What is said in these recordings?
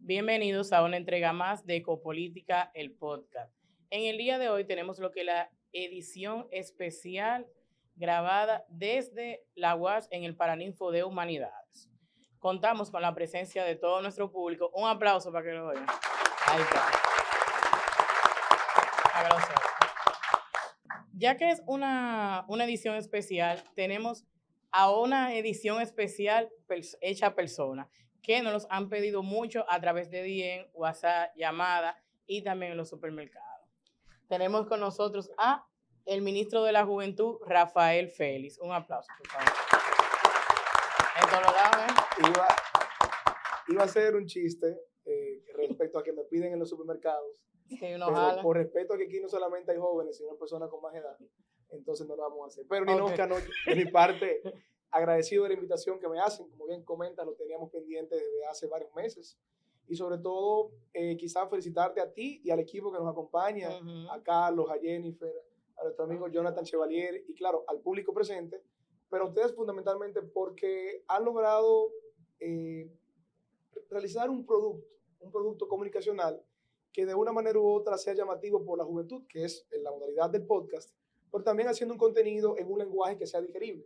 Bienvenidos a una entrega más de Ecopolítica, el podcast. En el día de hoy tenemos lo que es la edición especial grabada desde la UAS en el Paraninfo de Humanidades. Contamos con la presencia de todo nuestro público. Un aplauso para que lo oigan. Ahí está. Aplausos. Ya que es una edición especial, tenemos a una edición especial hecha persona, que nos los han pedido mucho a través de DM, WhatsApp, llamada y también en los supermercados. Tenemos con nosotros a el ministro de la Juventud, Rafael Félix. Un aplauso, por favor. Esto lo da, Iba a ser un chiste respecto a que me piden en los supermercados, sí, pero jala. por respeto a que aquí no solamente hay jóvenes, sino personas con más edad, entonces no lo vamos a hacer. Pero ni Okay. no, de mi parte, agradecido de la invitación que me hacen. Como bien comenta, lo teníamos pendiente desde hace varios meses. Y sobre todo, quizás felicitarte a ti y al equipo que nos acompaña, a Carlos, a Jennifer, a nuestro amigo Jonathan Chevalier y claro, al público presente, pero a ustedes fundamentalmente porque han logrado realizar un producto comunicacional que de una manera u otra sea llamativo por la juventud, que es en la modalidad del podcast, pero también haciendo un contenido en un lenguaje que sea digerible.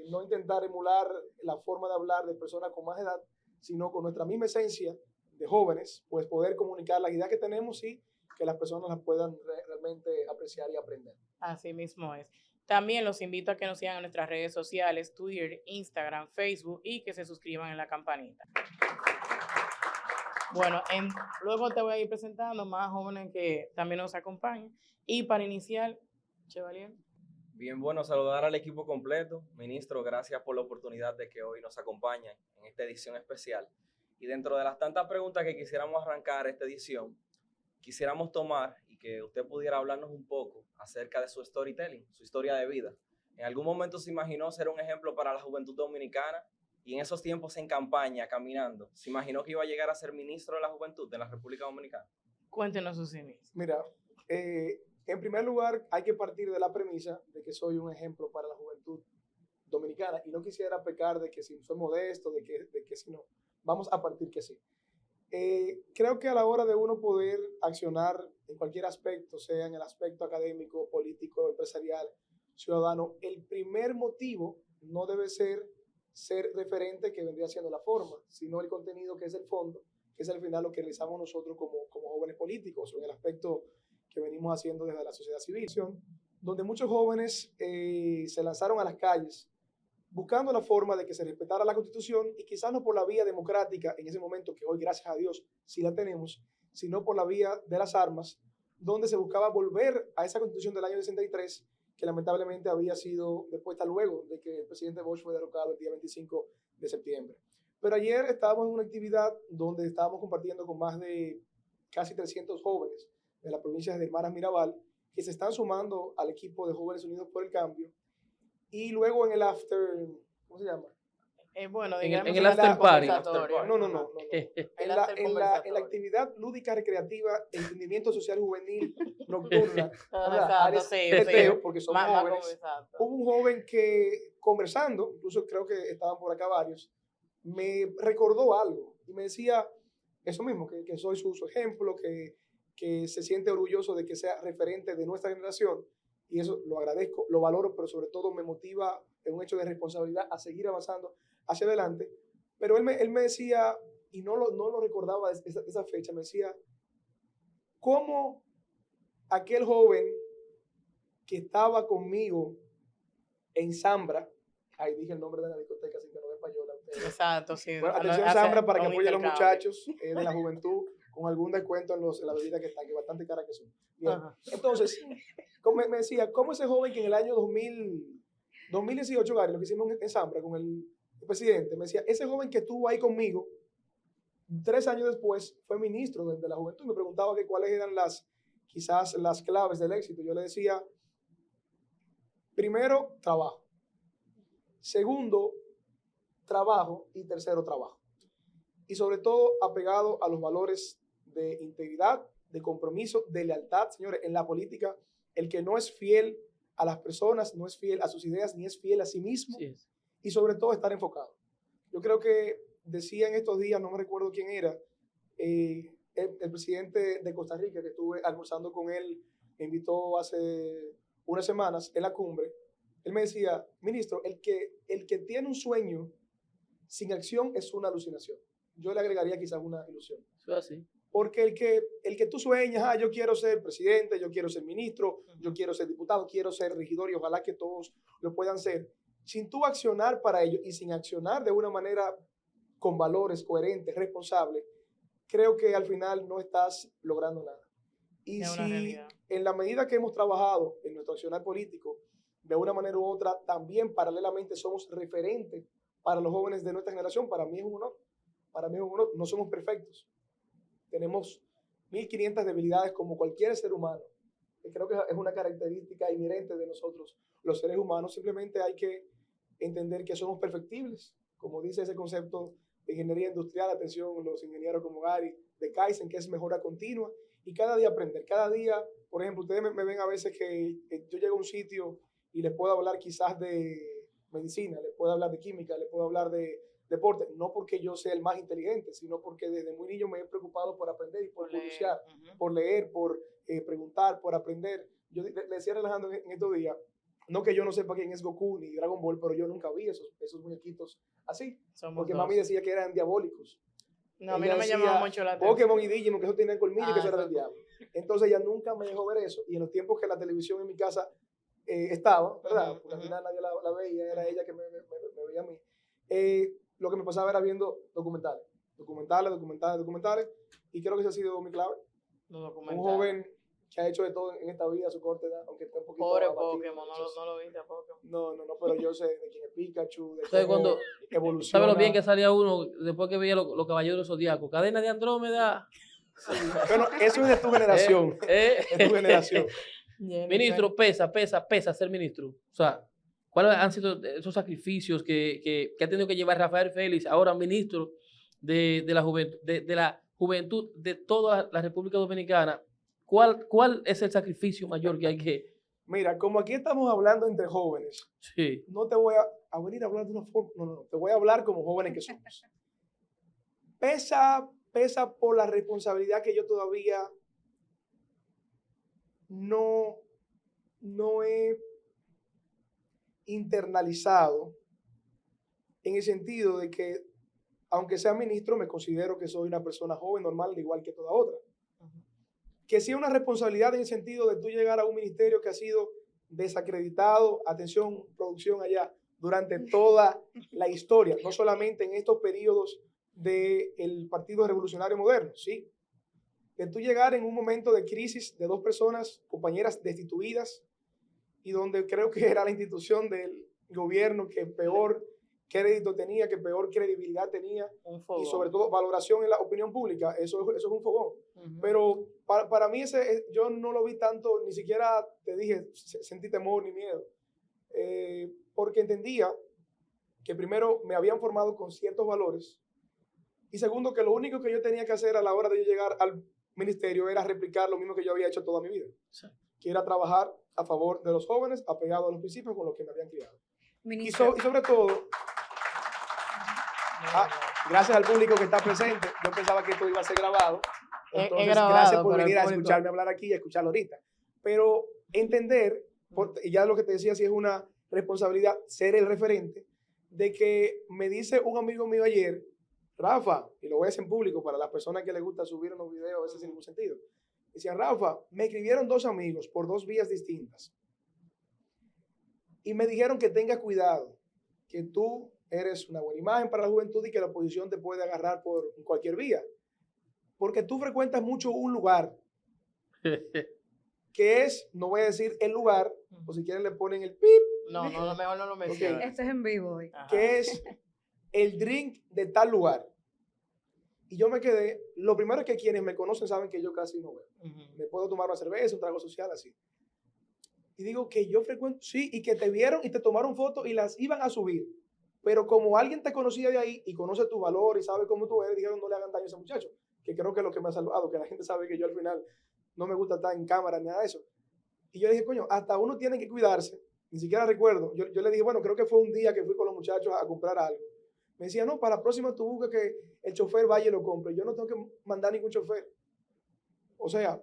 No intentar emular la forma de hablar de personas con más edad, sino con nuestra misma esencia de jóvenes, pues poder comunicar las ideas que tenemos y que las personas las puedan realmente apreciar y aprender. Así mismo es. También los invito a que nos sigan en nuestras redes sociales, Twitter, Instagram, Facebook y que se suscriban en la campanita. Bueno, luego te voy a ir presentando más jóvenes que también nos acompañan. Y para iniciar, Chevalier. Bien, bueno, saludar al equipo completo. Ministro, gracias por la oportunidad de que hoy nos acompañen en esta edición especial. Y dentro de las tantas preguntas que quisiéramos arrancar esta edición, quisiéramos tomar y que usted pudiera hablarnos un poco acerca de su storytelling, su historia de vida. ¿En algún momento se imaginó ser un ejemplo para la juventud dominicana? Y en esos tiempos en campaña, caminando, ¿se imaginó que iba a llegar a ser ministro de la juventud de la República Dominicana? Cuéntenos sus inicios. Mira, en primer lugar, hay que partir de la premisa de que soy un ejemplo para la juventud dominicana y no quisiera pecar de que si soy modesto, de que si no. Vamos a partir que sí. Creo que a la hora de uno poder accionar en cualquier aspecto, sea en el aspecto académico, político, empresarial, ciudadano, el primer motivo no debe ser referente, que vendría siendo la forma, sino el contenido, que es el fondo, que es al final lo que realizamos nosotros como jóvenes políticos, o en el aspecto que venimos haciendo desde la sociedad civil, donde muchos jóvenes se lanzaron a las calles buscando la forma de que se respetara la Constitución y quizás no por la vía democrática en ese momento, que hoy gracias a Dios sí la tenemos, sino por la vía de las armas, donde se buscaba volver a esa Constitución del año 63, que lamentablemente había sido depuesta luego de que el presidente Bosch fue derrocado el día 25 de septiembre. Pero ayer estábamos en una actividad donde estábamos compartiendo con más de casi 300 jóvenes de la provincia de Hermanas Mirabal, que se están sumando al equipo de Jóvenes Unidos por el Cambio. Y luego en el after, ¿cómo se llama? Bueno, en digamos el after party. No. En la actividad lúdica, recreativa, entendimiento social juvenil, nocturna, Exacto, porque son jóvenes. Hubo un joven que, conversando, incluso creo que estaban por acá varios, me recordó algo y me decía eso mismo, que soy su ejemplo, que se siente orgulloso de que sea referente de nuestra generación. Y eso lo agradezco, lo valoro, pero sobre todo me motiva en un hecho de responsabilidad a seguir avanzando hacia adelante. Pero él me decía, y no lo recordaba de esa fecha, me decía, ¿cómo aquel joven que estaba conmigo en Zambra, ahí dije el nombre de la discoteca, así que no den payola a ustedes. Exacto, sí. Bueno, atención Zambra para que apoyen a los muchachos de la juventud con algún descuento en la bebida que está, que bastante cara que son. Bien. Entonces, me decía, ¿cómo ese joven que en el año 2018, Gary, lo que hicimos en Zambra con el presidente, me decía, ese joven que estuvo ahí conmigo, 3 años después, fue ministro de la juventud, me preguntaba que cuáles eran quizás las claves del éxito. Yo le decía, primero, trabajo. Segundo, trabajo. Y tercero, trabajo. Y sobre todo, apegado a los valores de integridad, de compromiso, de lealtad. Señores, en la política, el que no es fiel a las personas, no es fiel a sus ideas, ni es fiel a sí mismo. Sí. Y sobre todo, estar enfocado. Yo creo que decía en estos días, no me recuerdo quién era, el presidente de Costa Rica, que estuve almorzando con él, me invitó hace unas semanas en la cumbre. Él me decía, ministro, el que tiene un sueño sin acción es una alucinación. Yo le agregaría quizás una ilusión. Eso es así. Porque el que tú sueñas, yo quiero ser presidente, yo quiero ser ministro, yo quiero ser diputado, quiero ser regidor y ojalá que todos lo puedan ser, sin tú accionar para ello y sin accionar de una manera con valores coherentes, responsables, creo que al final no estás logrando nada. Y es una si realidad. en la medida que hemos trabajado en nuestro accionar político, de una manera u otra, también paralelamente somos referentes para los jóvenes de nuestra generación, para mí es un honor. Para mí es un honor. No somos perfectos. Tenemos 1500 debilidades como cualquier ser humano. Y creo que es una característica inherente de nosotros, los seres humanos. Simplemente hay que entender que somos perfectibles. Como dice ese concepto de ingeniería industrial, atención, los ingenieros como Gary, de Kaizen, que es mejora continua. Y cada día aprender. Cada día, por ejemplo, ustedes me ven a veces que yo llego a un sitio y les puedo hablar quizás de medicina, les puedo hablar de química, les puedo hablar de deporte, no porque yo sea el más inteligente, sino porque desde muy niño me he preocupado por aprender y por curiosear, por leer, por preguntar, por aprender. Yo le decía relajando en estos días, no que yo no sepa quién es Goku ni Dragon Ball, pero yo nunca vi esos muñequitos así, porque mami decía que eran diabólicos. No, a mí no me llamaba mucho la atención. Pokémon y Digimon, que eso tenía colmillo y que eso era del diablo. Entonces ella nunca me dejó ver eso, y en los tiempos que la televisión en mi casa estaba, ¿verdad? Porque al final nadie la veía, era ella que me veía a mí. Lo que me pasaba era viendo documentales, y creo que ese ha sido mi clave. Un joven que ha hecho de todo en esta vida a su corta edad, aunque esté un poquito pobre abatido, Pokémon, no lo viste a Pokémon. No, pero yo sé de quién es Pikachu, de ¿Sabes cómo cuando evoluciona. ¿Sabes lo bien que salía uno después que veía los caballeros zodiacos? Cadena de Andrómeda. Bueno, eso es de tu generación. De tu generación. Ministro, pesa ser ministro. O sea, ¿cuáles han sido esos sacrificios que ha tenido que llevar Rafael Félix, ahora ministro de la juventud de toda la República Dominicana? ¿Cuál es el sacrificio mayor que hay que...? Mira, como aquí estamos hablando entre jóvenes, Sí. no te voy a venir a hablar de una forma, no, te voy a hablar como jóvenes que somos. Pesa por la responsabilidad que yo todavía no he internalizado, en el sentido de que, aunque sea ministro, me considero que soy una persona joven, normal, igual que toda otra. Que sí una responsabilidad en el sentido de tú llegar a un ministerio que ha sido desacreditado, atención, producción allá, durante toda la historia, no solamente en estos periodos del Partido Revolucionario Moderno, ¿sí? De tú llegar en un momento de crisis de dos personas, compañeras destituidas, y donde creo que era la institución del gobierno que peor crédito tenía, que peor credibilidad tenía, y sobre todo valoración en la opinión pública, eso es un fogón. Pero para mí yo no lo vi tanto, ni siquiera te dije, sentí temor ni miedo, porque entendía que primero me habían formado con ciertos valores, y segundo que lo único que yo tenía que hacer a la hora de llegar al ministerio era replicar lo mismo que yo había hecho toda mi vida, sí, que era trabajar a favor de los jóvenes, apegado a los principios con los que me habían criado. Y sobre todo, gracias al público que está presente, yo pensaba que esto iba a ser grabado, entonces gracias por venir a escucharme hablar aquí y a escucharlo ahorita. Pero entender, y ya lo que te decía, si es una responsabilidad ser el referente, de que me dice un amigo mío ayer, Rafa, y lo voy a decir en público para las personas que les gusta subir unos videos a veces sin ningún sentido, decía, Rafa, me escribieron dos amigos por dos vías distintas y me dijeron que tenga cuidado, que tú eres una buena imagen para la juventud y que la oposición te puede agarrar por cualquier vía, porque tú frecuentas mucho un lugar que es, no voy a decir el lugar, o si quieren le ponen el pip. No, mejor no lo menciones. Okay. Esto es en vivo hoy. Que es el drink de tal lugar. Y yo me quedé, lo primero es que quienes me conocen saben que yo casi no bebo. Me puedo tomar una cerveza, un trago social, así. Y digo que yo frecuento, sí, y que te vieron y te tomaron fotos y las iban a subir. Pero como alguien te conocía de ahí y conoce tu valor y sabe cómo tú eres, dijeron no le hagan daño a ese muchacho. Que creo que es lo que me ha salvado, que la gente sabe que yo al final no me gusta estar en cámara ni nada de eso. Y yo dije, coño, hasta uno tiene que cuidarse. Ni siquiera recuerdo. Yo le dije, bueno, creo que fue un día que fui con los muchachos a comprar algo. Me decía, no, para la próxima tú buscas que el chofer vaya y lo compre. Yo no tengo que mandar ningún chofer. O sea,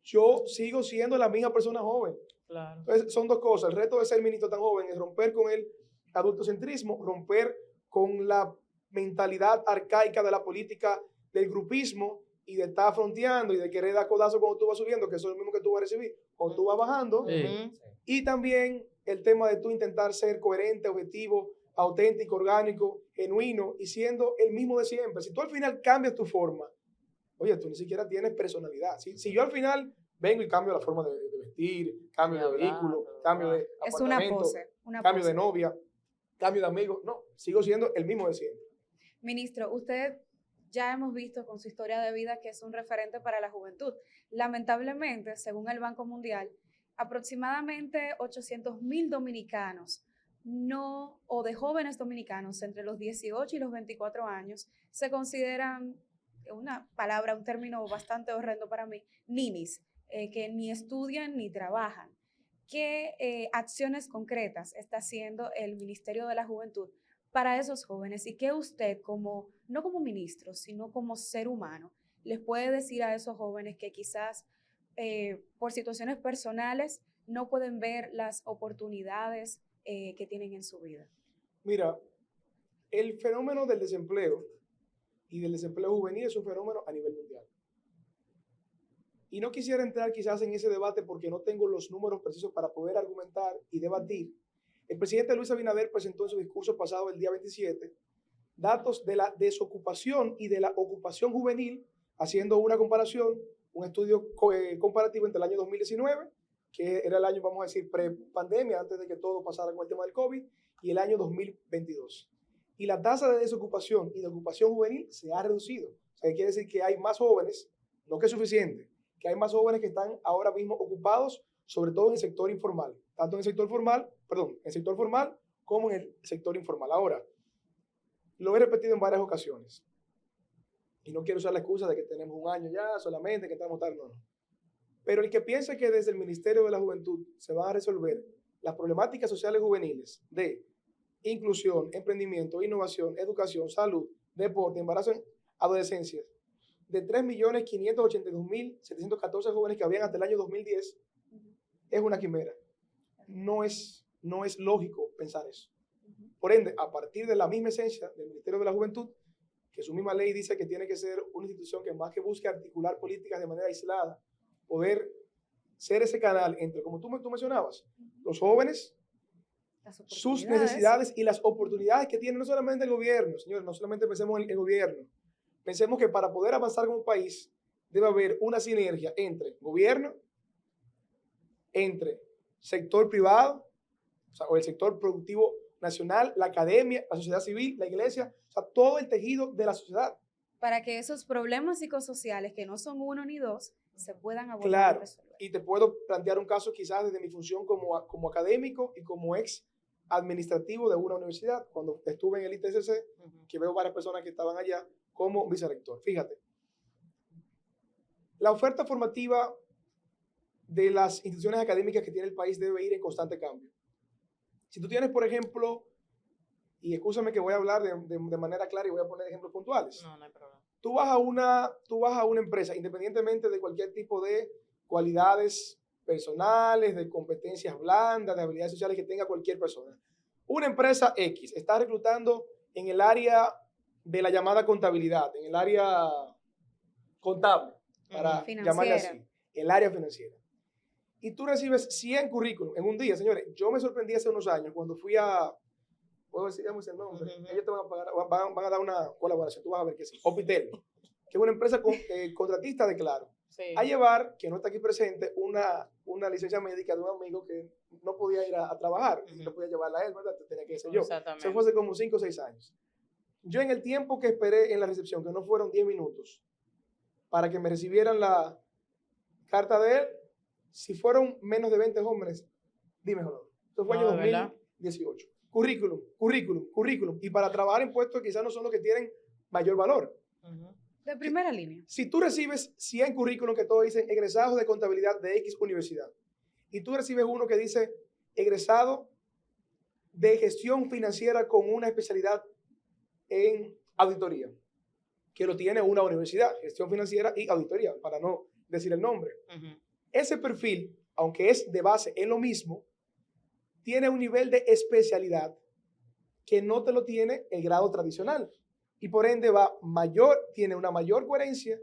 yo sigo siendo la misma persona joven. Claro. Entonces, son dos cosas. El reto de ser ministro tan joven es romper con el adultocentrismo, romper con la mentalidad arcaica de la política del grupismo y de estar fronteando y de querer dar codazo cuando tú vas subiendo, que eso es lo mismo que tú vas a recibir cuando tú vas bajando. Ujú. Y también el tema de tú intentar ser coherente, objetivo, auténtico, orgánico, genuino y siendo el mismo de siempre. Si tú al final cambias tu forma, oye, tú ni siquiera tienes personalidad. Si yo al final vengo y cambio la forma de vestir, cambio de vehículo, cambio de Es una apartamento, pose. Una cambio pose. de novia, cambio de amigo, no, sigo siendo el mismo de siempre. Ministro, usted ya hemos visto con su historia de vida que es un referente para la juventud. Lamentablemente, según el Banco Mundial, aproximadamente 800.000 dominicanos o de jóvenes dominicanos entre los 18 y los 24 años se consideran, una palabra, un término bastante horrendo para mí, ninis, que ni estudian ni trabajan. ¿Qué acciones concretas está haciendo el Ministerio de la Juventud para esos jóvenes y qué usted, no como ministro, sino como ser humano, les puede decir a esos jóvenes que quizás por situaciones personales no pueden ver las oportunidades que tienen en su vida? Mira, el fenómeno del desempleo y del desempleo juvenil es un fenómeno a nivel mundial. Y no quisiera entrar quizás en ese debate porque no tengo los números precisos para poder argumentar y debatir. El presidente Luis Abinader presentó en su discurso pasado el día 27 datos de la desocupación y de la ocupación juvenil, haciendo una comparación, un estudio comparativo entre el año 2019, que era el año, vamos a decir, pre-pandemia, antes de que todo pasara con el tema del COVID, y el año 2022. Y la tasa de desocupación y de ocupación juvenil se ha reducido. O sea, quiere decir que hay más jóvenes, no que es suficiente, que hay más jóvenes que están ahora mismo ocupados, sobre todo en el sector informal, tanto en el sector formal, en el sector formal como en el sector informal. Ahora, lo he repetido en varias ocasiones, y no quiero usar la excusa de que tenemos un año ya solamente, que estamos tarde, no. Pero el que piense que desde el Ministerio de la Juventud se van a resolver las problemáticas sociales juveniles de inclusión, emprendimiento, innovación, educación, salud, deporte, embarazo, adolescencia, de 3.582.714 jóvenes que habían hasta el año 2010, es una quimera. No es lógico pensar eso. Por ende, a partir de la misma esencia del Ministerio de la Juventud, que su misma ley dice que tiene que ser una institución que más que busque articular políticas de manera aislada, poder ser ese canal entre, como tú mencionabas, los jóvenes, sus necesidades y las oportunidades que tiene no solamente el gobierno, señores, no solamente pensemos en el gobierno, pensemos que para poder avanzar como país debe haber una sinergia entre gobierno, entre sector privado, o el sector productivo nacional, la academia, la sociedad civil, la iglesia, o sea, todo el tejido de la sociedad. Para que esos problemas psicosociales, que no son uno ni dos, se puedan abordar. Claro, y resolver. y te puedo plantear un caso quizás desde mi función como académico y como ex administrativo de una universidad, cuando estuve en el ITCC, que veo varias personas que estaban allá como vicerrector. Fíjate, la oferta formativa de las instituciones académicas que tiene el país debe ir en constante cambio. Si tú tienes, por ejemplo, y escúchame que voy a hablar de manera clara y voy a poner ejemplos puntuales. No hay problema. Tú vas a una empresa, independientemente de cualquier tipo de cualidades personales, de competencias blandas, de habilidades sociales que tenga cualquier persona. Una empresa X está reclutando en el área de la llamada contabilidad, en el área contable, para llamarle así, el área financiera. Y tú recibes 100 currículums en un día, señores. Yo me sorprendí hace unos años cuando fui puedo decir el nombre, ellos te van a pagar, van a dar una colaboración, tú vas a ver que sí, Opitel, que es una empresa contratista de Claro, Sí. a llevar, que no está aquí presente, una licencia médica de un amigo que no podía ir a trabajar, y no podía llevarla a él, ¿verdad? Tenía que ser yo. Exactamente. Eso fue hace como 5 o 6 años. Yo en el tiempo que esperé en la recepción, que no fueron 10 minutos, para que me recibieran la carta de él, si fueron menos de 20 jóvenes, dime, Jolón. Eso fue No, año de verdad. 2018. Currículum. Y para trabajar en puestos quizás no son los que tienen mayor valor. De primera línea. Si tú recibes 100 currículums que todos dicen egresados de contabilidad de X universidad, y tú recibes uno que dice egresado de gestión financiera con una especialidad en auditoría, que lo tiene una universidad, gestión financiera y auditoría, para no decir el nombre. Ese perfil, aunque es de base en lo mismo, tiene un nivel de especialidad que no te lo tiene el grado tradicional. Y por ende tiene una mayor coherencia,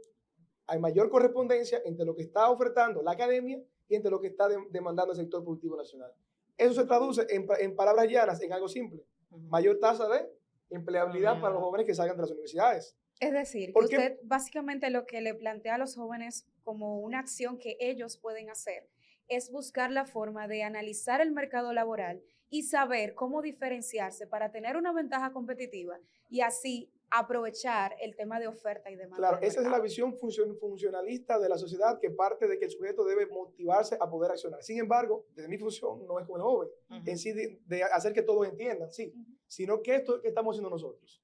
hay mayor correspondencia entre lo que está ofertando la academia y entre lo que está demandando el sector productivo nacional. Eso se traduce en palabras llanas, en algo simple. Mayor tasa de empleabilidad para los jóvenes que salgan de las universidades. Es decir, que Porque usted básicamente lo que le plantea a los jóvenes como una acción que ellos pueden hacer es buscar la forma de analizar el mercado laboral y saber cómo diferenciarse para tener una ventaja competitiva y así aprovechar el tema de oferta y demanda. Claro, del esa es la mercado. visión funcionalista de la sociedad, que parte de que el sujeto debe motivarse a poder accionar. Sin embargo, desde mi función no es con el joven, en sí de hacer que todos entiendan, sí, sino que esto que estamos haciendo nosotros.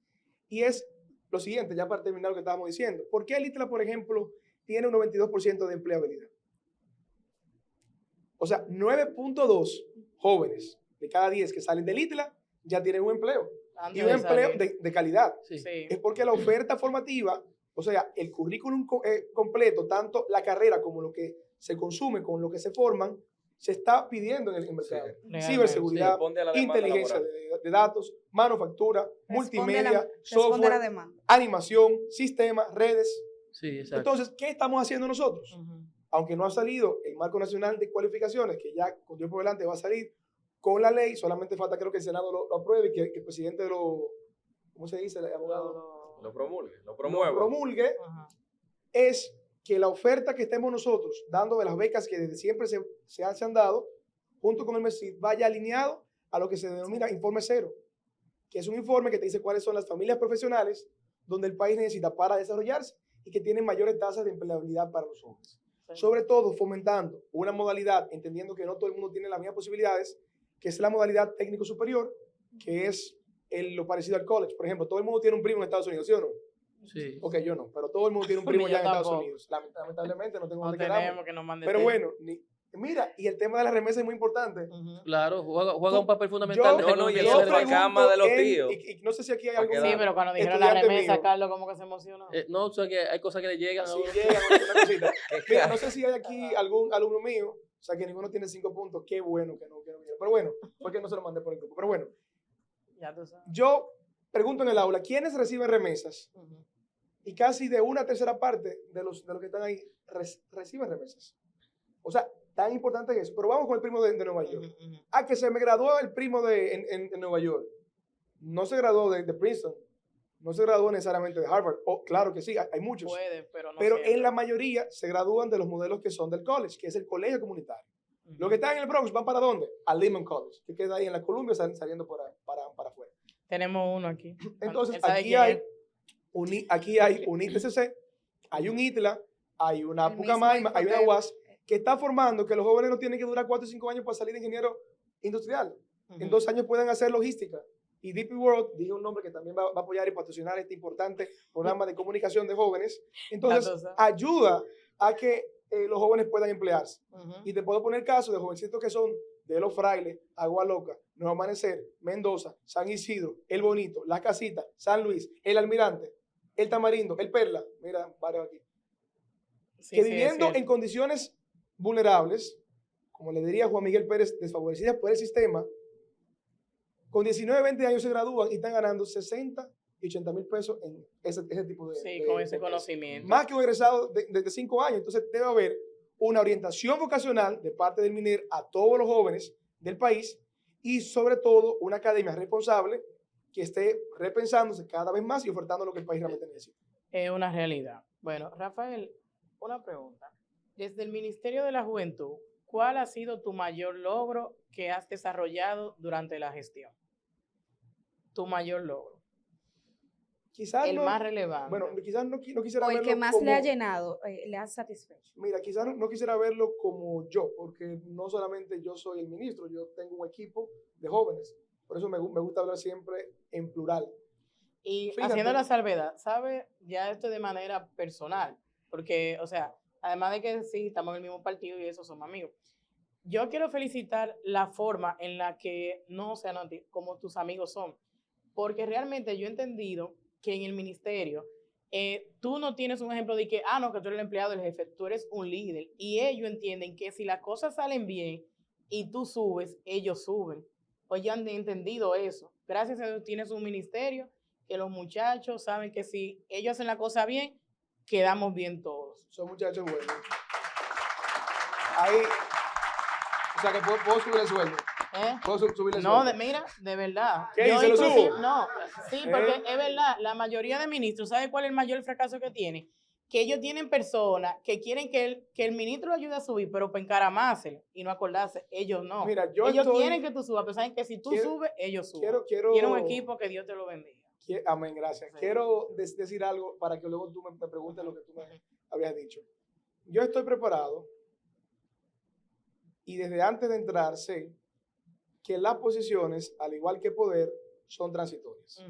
Y es lo siguiente, ya para terminar lo que estábamos diciendo. ¿Por qué el ITLA, por ejemplo, tiene un 92% de empleabilidad? O sea, 9.2 jóvenes de cada 10 que salen del ITLA ya tienen un empleo. Y un empleo de calidad. Sí. Es porque la oferta formativa, o sea, el currículum completo, tanto la carrera como lo que se consume, con lo que se forman, se está pidiendo en el mercado. Ciberseguridad, Responde a la demanda inteligencia laboral. de datos, manufactura, Responde multimedia, responde a la software, demanda. animación, sistemas, redes. Sí, exacto. Entonces, ¿qué estamos haciendo nosotros? Aunque no ha salido el Marco Nacional de Cualificaciones, que ya con Dios por delante va a salir con la ley, solamente falta creo que el Senado lo apruebe y que el presidente ¿cómo se dice? El abogado Lo promulgue, lo lo promueva. promulgue, es que la oferta que estemos nosotros dando de las becas que desde siempre se han dado, junto con el MESID, vaya alineado a lo que se denomina informe cero, que es un informe que te dice cuáles son las familias profesionales donde el país necesita para desarrollarse y que tienen mayores tasas de empleabilidad para los jóvenes. Sobre todo fomentando una modalidad, entendiendo que no todo el mundo tiene las mismas posibilidades, que es la modalidad técnico superior, que es lo parecido al college. Por ejemplo, todo el mundo tiene un primo en Estados Unidos, ¿sí o no? Sí. Ok, yo no, pero todo el mundo tiene un primo Ni ya yo en Estados tampoco. Unidos. Lamentablemente no tengo No dónde tenemos quedarme. que nos mande Pero té. bueno, mira, y el tema de la remesa es muy importante. Claro, juega Tú- un papel fundamental. No, no, y el Yo sofá pregunto cama de los tíos. y no sé si aquí hay Pa' algún quedar. Sí, pero cuando dijeron la estudiante remesa, mío. Carlos como que se emocionó. No, o sea que hay cosas que le llegan. Si a uno. llegan una cosita. Qué Mira, caro. no sé si hay aquí algún alumno mío, o sea que ninguno tiene 5 puntos. Qué bueno que no vinieron. Pero bueno, fue que no se lo mandé por el grupo. Pero bueno, Ya tú sabes. yo pregunto en el aula, ¿quiénes reciben remesas? Y casi de una tercera parte de los que están ahí reciben remesas. O sea, tan importante es eso. Pero vamos con el primo de Nueva York. Que se me graduó el primo en Nueva York. No se graduó de Princeton. No se graduó necesariamente de Harvard. Claro que sí, hay muchos. Puede, pero no Pero siempre. en la mayoría se gradúan de los modelos que son del college, que es el colegio comunitario. Los que están en el Bronx van para ¿dónde? A Lehman College, que queda ahí en la Columbia saliendo para afuera. Tenemos uno aquí. Entonces, Él sabe aquí quién hay, es. aquí hay un ITCC, hay un ITLA, hay una El Pucamaima, mismo hay una Infotep. UAS, que está formando que los jóvenes no tienen que durar 4 o 5 años para salir de ingeniero industrial. En 2 años pueden hacer logística. Y DP World, dije un nombre que también va a apoyar y patrocinar este importante programa de comunicación de jóvenes. Entonces, ayuda a que los jóvenes puedan emplearse. Y te puedo poner casos de jovencitos que son de Los Frailes, Agua Loca, Nuevo Amanecer, Mendoza, San Isidro, El Bonito, La Casita, San Luis, El Almirante, El Tamarindo, El Perla, mira, varios aquí, Sí, que sí, viviendo es cierto. en condiciones vulnerables, como le diría Juan Miguel Pérez, desfavorecidas por el sistema, con 19, 20 años se gradúan y están ganando 60 y 80 mil pesos en ese tipo de... Sí, de- con ese de pesos. conocimiento. Más que un egresado de 5 años. Entonces debe haber una orientación vocacional de parte del MINER a todos los jóvenes del país y sobre todo una academia responsable que esté repensándose cada vez más y ofertando lo que el país realmente necesita. Es una realidad. Bueno, Rafael, una pregunta. Desde el Ministerio de la Juventud, ¿cuál ha sido tu mayor logro que has desarrollado durante la gestión? Tu mayor logro. Quizás El no, más relevante. bueno, quizás no quisiera O el verlo que más como, le ha llenado, le ha satisfecho. Mira, quizás no quisiera verlo como yo, porque no solamente yo soy el ministro, yo tengo un equipo de jóvenes. Por eso me gusta hablar siempre en plural. Y Fíjate. haciendo la salvedad, ¿sabe? Ya esto de manera personal, porque, o sea, además de que sí, estamos en el mismo partido y eso, somos amigos. Yo quiero felicitar la forma en la que, no, o sea, no, como tus amigos son. porque realmente yo he entendido que en el ministerio tú no tienes un ejemplo de que, no, que tú eres el empleado del jefe, tú eres un líder. Y ellos entienden que si las cosas salen bien y tú subes, ellos suben. Pues ya han entendido eso. Gracias a Dios tienes un ministerio que los muchachos saben que si ellos hacen la cosa bien, quedamos bien todos. Son muchachos buenos. Ahí, o sea que puedo subir el sueldo. ¿Puedo subir el No, sueldo? mira, de verdad. ¿Qué? Yo ¿Se lo subo? No, sí, porque es verdad, la mayoría de ministros, ¿sabe cuál es el mayor fracaso que tienen? Que ellos tienen personas que quieren que el ministro lo ayude a subir, pero para encaramárselo y no acordarse. Ellos no. Mira, ellos quieren que tú subas, pero saben que si tú subes, ellos suben. Tienen un equipo que Dios te lo bendiga. Amén, gracias. Sí. Quiero decir algo para que luego tú me preguntes lo que tú me habías dicho. Yo estoy preparado y desde antes de entrar sé que las posiciones, al igual que poder, son transitorias.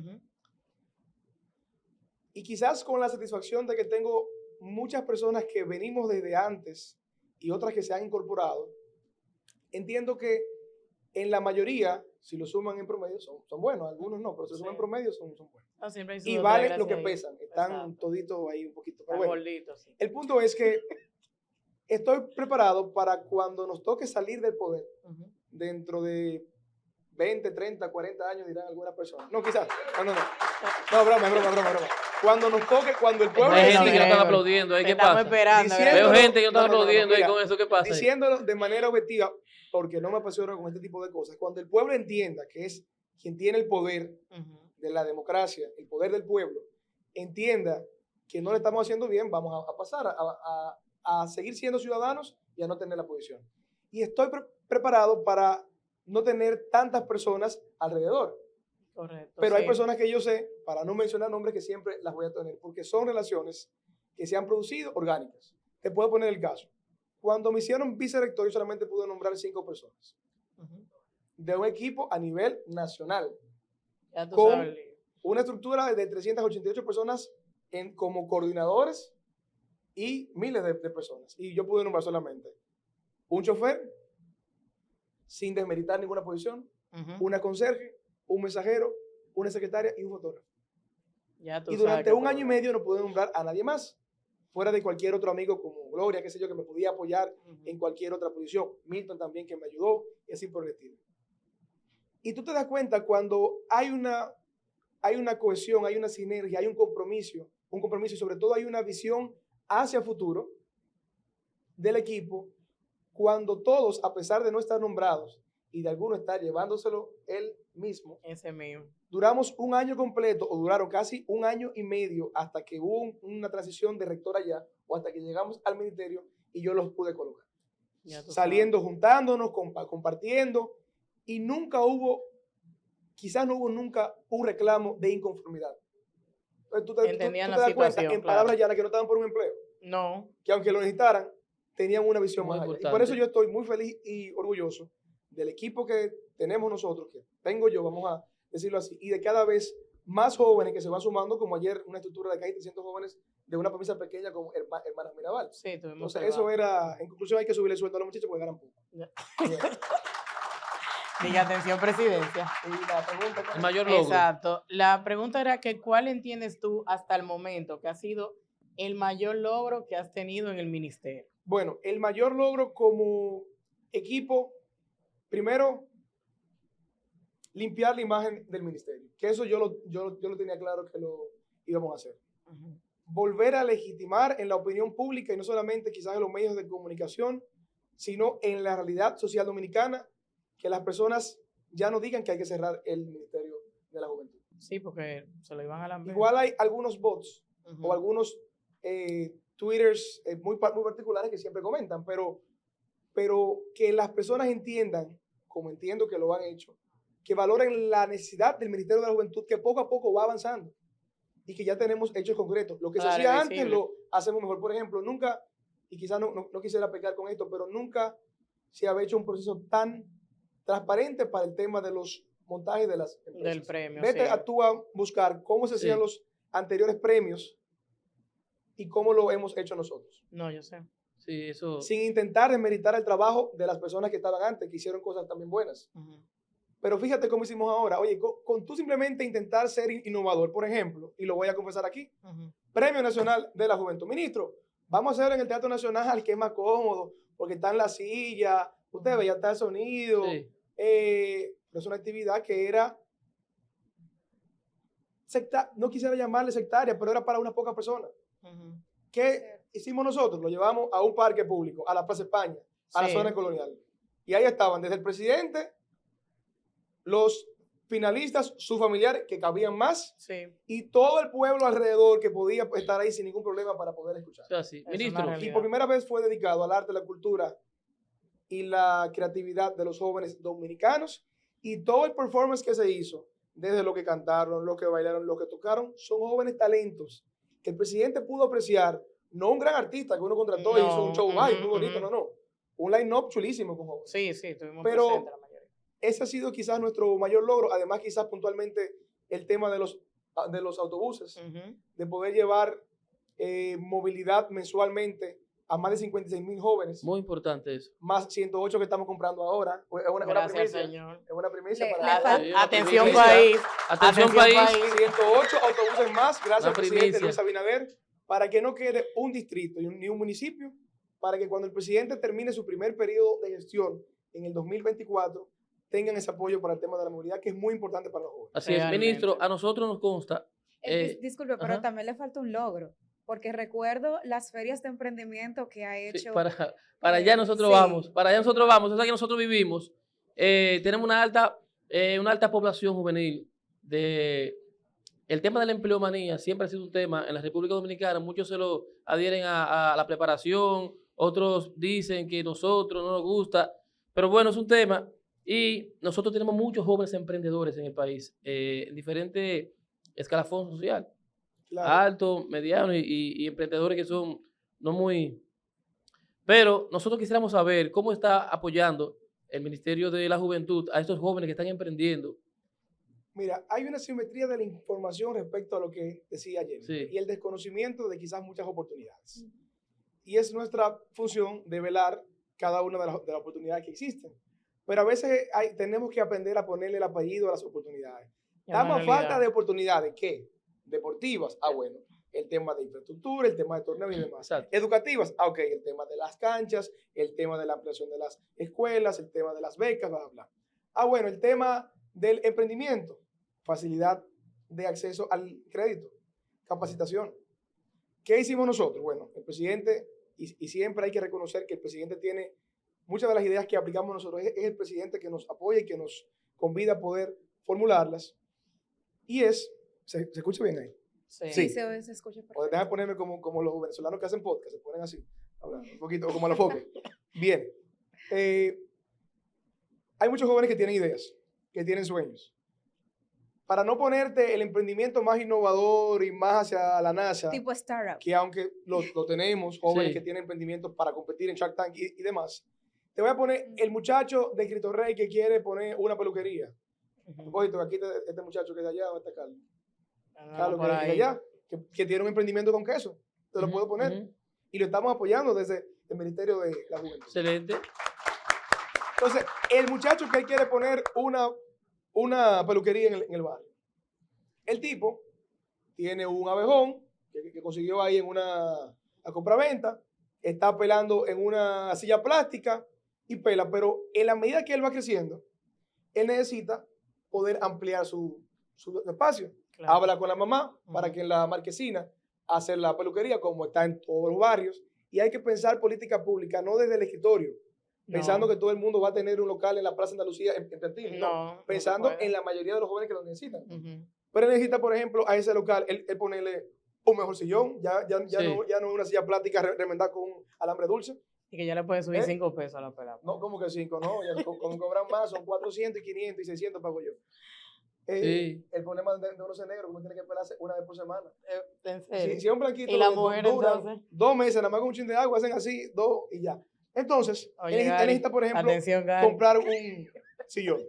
Y quizás con la satisfacción de que tengo muchas personas que venimos desde antes y otras que se han incorporado, entiendo que en la mayoría, si lo suman en promedio, son buenos. Algunos no, pero si lo suman en promedio, son buenos. Y valen lo que pesan. Están toditos ahí un poquito. Pero bueno, gorditos, sí. El punto es que estoy preparado para cuando nos toque salir del poder, dentro de 20, 30, 40 años, dirán algunas personas. No, quizás. No, broma. Cuando nos toque, cuando el pueblo... Hay gente que no están aplaudiendo, ¿qué pasa? Veo gente que no está aplaudiendo, mira, con eso, ¿qué pasa? Diciéndolo de manera objetiva, porque no me apasiona con este tipo de cosas. Cuando el pueblo entienda que es quien tiene el poder de la democracia, el poder del pueblo, entienda que no le estamos haciendo bien, vamos a pasar a seguir siendo ciudadanos y a no tener la posición. Y estoy preparado para no tener tantas personas alrededor. Correcto. Pero hay personas que yo sé, para no mencionar nombres, que siempre las voy a tener, porque son relaciones que se han producido orgánicas. Te puedo poner el caso. Cuando me hicieron vicerrector, yo solamente pude nombrar 5 personas. De un equipo a nivel nacional. Ya tú con sabes. Una estructura de 388 personas como coordinadores y miles de personas. Y yo pude nombrar solamente un chofer, sin desmeritar ninguna posición, una conserje, un mensajero, una secretaria y un fotógrafo. Y durante un año y medio no pude nombrar a nadie más, fuera de cualquier otro amigo como Gloria, qué sé yo, que me podía apoyar en cualquier otra posición. Milton también, que me ayudó, y así por el estilo. Y tú te das cuenta cuando hay una cohesión, hay una sinergia, hay un compromiso y sobre todo hay una visión hacia el futuro del equipo, cuando todos, a pesar de no estar nombrados y de alguno estar llevándoselo él mismo, ese mismo, duramos un año completo o duraron casi un año y medio hasta que hubo una transición de rector allá o hasta que llegamos al ministerio y yo los pude colocar. Saliendo, juntándonos, compartiendo, y nunca hubo, quizás no hubo nunca un reclamo de inconformidad. Tú te das cuenta, en palabras llanas, que no estaban por un empleo. No. Que aunque lo necesitaran, tenían una visión más allá. Y por eso yo estoy muy feliz y orgulloso del equipo que tenemos nosotros, que tengo yo, vamos a decirlo así, y de cada vez más jóvenes que se van sumando, como ayer una estructura de casi 300 jóvenes de una provincia pequeña como Hermanas Mirabal. Sí, tuvimos. Entonces eso era, en conclusión, hay que subirle el sueldo a los muchachos porque ganan poco. Diga atención, presidencia. Y la pregunta, el mayor logro. Exacto. La pregunta era que ¿cuál entiendes tú hasta el momento que ha sido el mayor logro que has tenido en el ministerio? Bueno, el mayor logro como equipo, primero, limpiar la imagen del ministerio, que eso yo lo tenía claro que lo íbamos a hacer. Volver a legitimar en la opinión pública, y no solamente quizás en los medios de comunicación, sino en la realidad social dominicana, que las personas ya no digan que hay que cerrar el Ministerio de la Juventud. Sí, porque se lo iban a la Igual hay algunos bots o algunos twitters muy particulares que siempre comentan, pero que las personas entiendan, como entiendo que lo han hecho, que valoren la necesidad del Ministerio de la Juventud, que poco a poco va avanzando y que ya tenemos hechos concretos. Lo que se hacía antes lo hacemos mejor. Por ejemplo, nunca, y quizás no quisiera pecar con esto, pero nunca se había hecho un proceso tan transparente para el tema de los montajes de las empresas. Del premio. Vete tú a buscar cómo se hacían los anteriores premios y cómo lo hemos hecho nosotros. No, yo sé. Sí, eso. Sin intentar desmeritar el trabajo de las personas que estaban antes, que hicieron cosas también buenas. Pero fíjate cómo hicimos ahora. Oye, con tú simplemente intentar ser innovador, por ejemplo, y lo voy a confesar aquí, Premio Nacional de la Juventud. Ministro, vamos a hacerlo en el Teatro Nacional, que es más cómodo, porque está en la silla, usted ve, ya está el sonido. Sí. Pero es una actividad que era, no quisiera llamarle sectaria, pero era para unas pocas personas. ¿Qué hicimos nosotros? Lo llevamos a un parque público, a la Plaza España, a la zona colonial. Y ahí estaban desde el presidente, los finalistas, sus familiares, que cabían más, y todo el pueblo alrededor que podía estar ahí sin ningún problema para poder escuchar. O sea, sí. Ministro, Y por primera vez fue dedicado al arte, la cultura y la creatividad de los jóvenes dominicanos, y todo el performance que se hizo, desde lo que cantaron, lo que bailaron, lo que tocaron, son jóvenes talentos que el presidente pudo apreciar, no un gran artista que uno contrató y hizo un show muy bonito, no. Un line-up chulísimo con jóvenes. Sí, estuvimos pero presentes la mayoría. Ese ha sido quizás nuestro mayor logro, además quizás puntualmente el tema de los autobuses, de poder llevar movilidad mensualmente a más de 56,000 jóvenes. muy importante eso. Más 108 que estamos comprando ahora. Es una primicia. Señor. Es una primicia Atención país. Atención país. 108 autobuses más, gracias al presidente primicia. Luis Abinader, para que no quede un distrito ni un municipio, para que cuando el presidente termine su primer periodo de gestión en el 2024, tengan ese apoyo para el tema de la movilidad, que es muy importante para los jóvenes. Así es, Realmente. ministro, a nosotros nos consta. Disculpe, pero ajá. también le falta un logro, porque recuerdo las ferias de emprendimiento que ha Sí, hecho. para allá nosotros sí. vamos, para allá nosotros vamos, o sea que nosotros vivimos, tenemos una alta población juvenil. El tema de la empleomanía siempre ha sido un tema en la República Dominicana, muchos se lo adhieren a la preparación, otros dicen que nosotros no nos gusta, pero bueno, es un tema y nosotros tenemos muchos jóvenes emprendedores en el país, en diferentes escalafones sociales. Claro. Alto, mediano y emprendedores que son no muy... Pero nosotros quisiéramos saber cómo está apoyando el Ministerio de la Juventud a estos jóvenes que están emprendiendo. Mira, hay una simetría de la información respecto a lo que decía ayer Sí. y el desconocimiento de quizás muchas oportunidades. Y es nuestra función de velar cada una de las oportunidades que existen. Pero a veces tenemos que aprender a ponerle el apellido a las oportunidades. Estamos a falta de oportunidades, ¿qué? Deportivas, bueno, el tema de infraestructura, el tema de torneos y demás. Exacto. Educativas, ok, el tema de las canchas, el tema de la ampliación de las escuelas, el tema de las becas, bla, bla, bla. Bueno, el tema del emprendimiento, facilidad de acceso al crédito, capacitación. ¿Qué hicimos nosotros? Bueno, el presidente, y siempre hay que reconocer que el presidente tiene muchas de las ideas que aplicamos nosotros, es el presidente que nos apoya y que nos convida a poder formularlas. Y ¿se escucha bien ahí? Sí, Sí. se escucha perfecto. O déjame ponerme como los venezolanos que hacen podcast, se ponen así, hablando un poquito, como a los foques. Bien. Hay muchos jóvenes que tienen ideas, que tienen sueños. Para no ponerte el emprendimiento más innovador y más hacia la NASA, Tipo startup. que aunque lo tenemos, jóvenes Sí. que tienen emprendimientos para competir en Shark Tank y demás, te voy a poner el muchacho de Cristo Rey que quiere poner una peluquería. Ojito, aquí este muchacho que es de allá, ¿dónde está Carlos? Carlos, que es de allá, que tiene un emprendimiento con queso. Te lo puedo poner. Y lo estamos apoyando desde el Ministerio de la Juventud. Excelente. Entonces, el muchacho que él quiere poner una peluquería en el barrio. El tipo tiene un abejón que consiguió ahí en una compraventa, está pelando en una silla plástica y pela, pero en la medida que él va creciendo, él necesita poder ampliar su espacio. Claro. Habla con la mamá para que en la marquesina hacer la peluquería como está en todos los barrios, y hay que pensar política pública, no desde el escritorio, pensando que todo el mundo va a tener un local en la Plaza Andalucía en No, pensando no se en la mayoría de los jóvenes que lo necesitan. puede. Pero él necesita, por ejemplo, a ese local, él ponerle un mejor sillón, ya Sí. no es una silla plástica remendada con alambre dulce. Y que ya le puede subir 5 pesos a la pelada. No, como que 5, no, ya como cobran más, son 400 y 500 y 600 pago yo. Sí. El problema de uno ser negro, que uno tiene que pelarse una vez por semana. En Si serio. es un blanquito, ¿Y la mujer duran entonces? 2 meses, nada más con un chin de agua, hacen así, 2 y ya. Entonces, Oye, él Gary, necesita, por ejemplo, atención, Gary. comprar un sillón.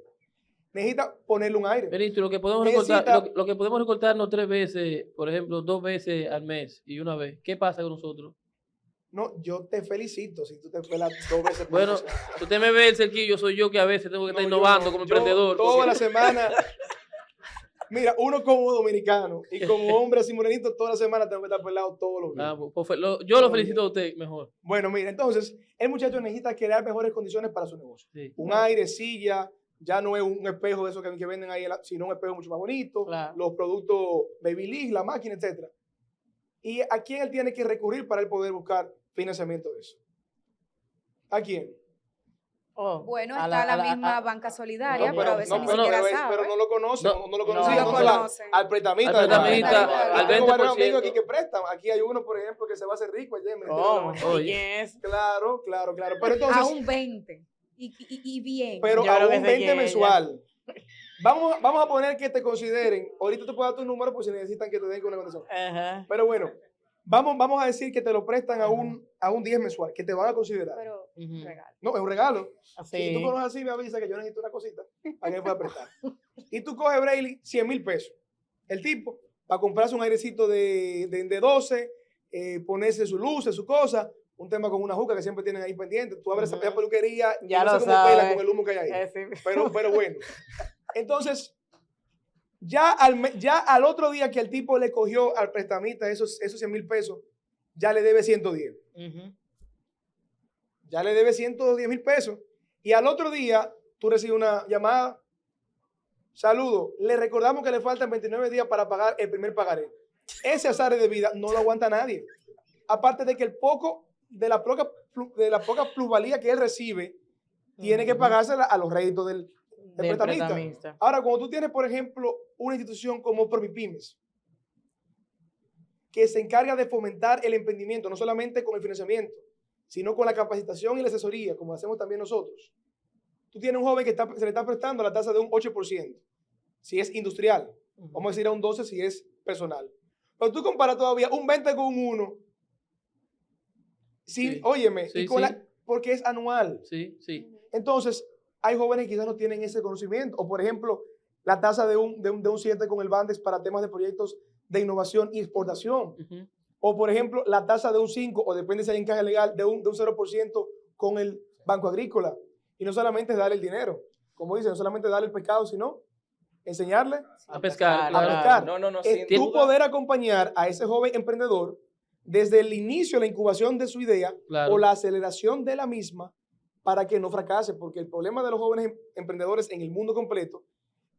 Necesita ponerle un aire. Ministro, lo que podemos Necesita- recortar, lo que podemos recortarnos 3 veces, por ejemplo, 2 veces al mes y una vez, ¿qué pasa con nosotros? No, yo te felicito si tú te pelas 2 veces por Bueno, semana. usted me ve el cerquillo, soy yo que a veces tengo que estar No, innovando yo- como yo emprendedor. Toda porque- la semana. Mira, uno como dominicano y como hombre así morenito, toda la semana tengo que estar pelado todos los días. Ah, pues, yo lo Todo felicito bien. a usted mejor. Bueno, mira, entonces, el muchacho necesita crear mejores condiciones para su negocio. Sí. Un aire, silla, ya no es un espejo de esos que venden ahí, sino un espejo mucho más bonito, Claro. los productos Babyliss, la máquina, etc. ¿Y a quién él tiene que recurrir para él poder buscar financiamiento de eso? ¿A quién? Oh, Bueno, a está la a misma a- banca solidaria, No, pero a veces no, ni pero- siquiera pero sabe. no lo conocen, No, no lo no conocen. lo Entonces, conocen. al pretamita. Al pretamita, al Yo tengo varios 20%. amigos aquí que prestan. Aquí hay uno, por ejemplo, que se va a hacer rico allá en el Ministerio de la ¿Cómo? Juventud. Oye. ¿Y quién es? Claro. Pero entonces, A un 20. Y bien. pero Yo a creo que un sé 20 quién es mensual. Vamos a poner que te consideren. Ahorita te puedo dar tu número por si necesitan que te den con una condición. Ajá. Pero bueno, vamos a decir que te lo prestan a un 10 mensual, que te van a considerar. Pero Ujú. regalo. No, es un regalo. Así. Si tú conoces así, me avisa que yo necesito una cosita para que me pueda prestar. Y tú coges, Braille, 100,000 pesos. El tipo, para comprarse un airecito de 12, ponerse su luz, su cosa, un tema con una juca que siempre tienen ahí pendiente. Tú abres Ujú. esa peluquería y Ya no lo sé cómo pela sabes. con el humo que hay ahí. Sí. Pero bueno. Entonces, ya al otro día que el tipo le cogió al prestamista esos 100,000 pesos, ya le debe 110. Ujú. Ya le debe 110,000 pesos. Y al otro día, tú recibes una llamada. Saludo, le recordamos que le faltan 29 días para pagar el primer pagaré. Ese azar de vida no lo aguanta nadie. Aparte de que de la poca plusvalía que él recibe, tiene que Ujú. pagársela a los réditos del Del prestamista. prestamista. Ahora, cuando tú tienes, por ejemplo, una institución como Promipymes, que se encarga de fomentar el emprendimiento, no solamente con el financiamiento, sino con la capacitación y la asesoría, como hacemos también nosotros. Tú tienes un joven que se le está prestando la tasa de un 8%, si es industrial. Vamos a decir a un 12% si es personal. Pero tú comparas todavía un 20 con un 1. Sí. Óyeme, Sí, y con sí. porque es anual. Sí, sí. Entonces, hay jóvenes que quizás no tienen ese conocimiento. O, por ejemplo, la tasa de un 7 con el Bandex para temas de proyectos de innovación y exportación. Ujú. O, por ejemplo, la tasa de un 5, o depende si hay encaje legal, de un 0% con el Banco Agrícola. Y no solamente es darle el dinero, como dicen, no solamente darle el pescado, sino enseñarle A pescar, A a claro. pescar. No, Es sin tú duda. poder acompañar a ese joven emprendedor desde el inicio, la incubación de su idea Claro. o la aceleración de la misma para que no fracase, porque el problema de los jóvenes emprendedores en el mundo completo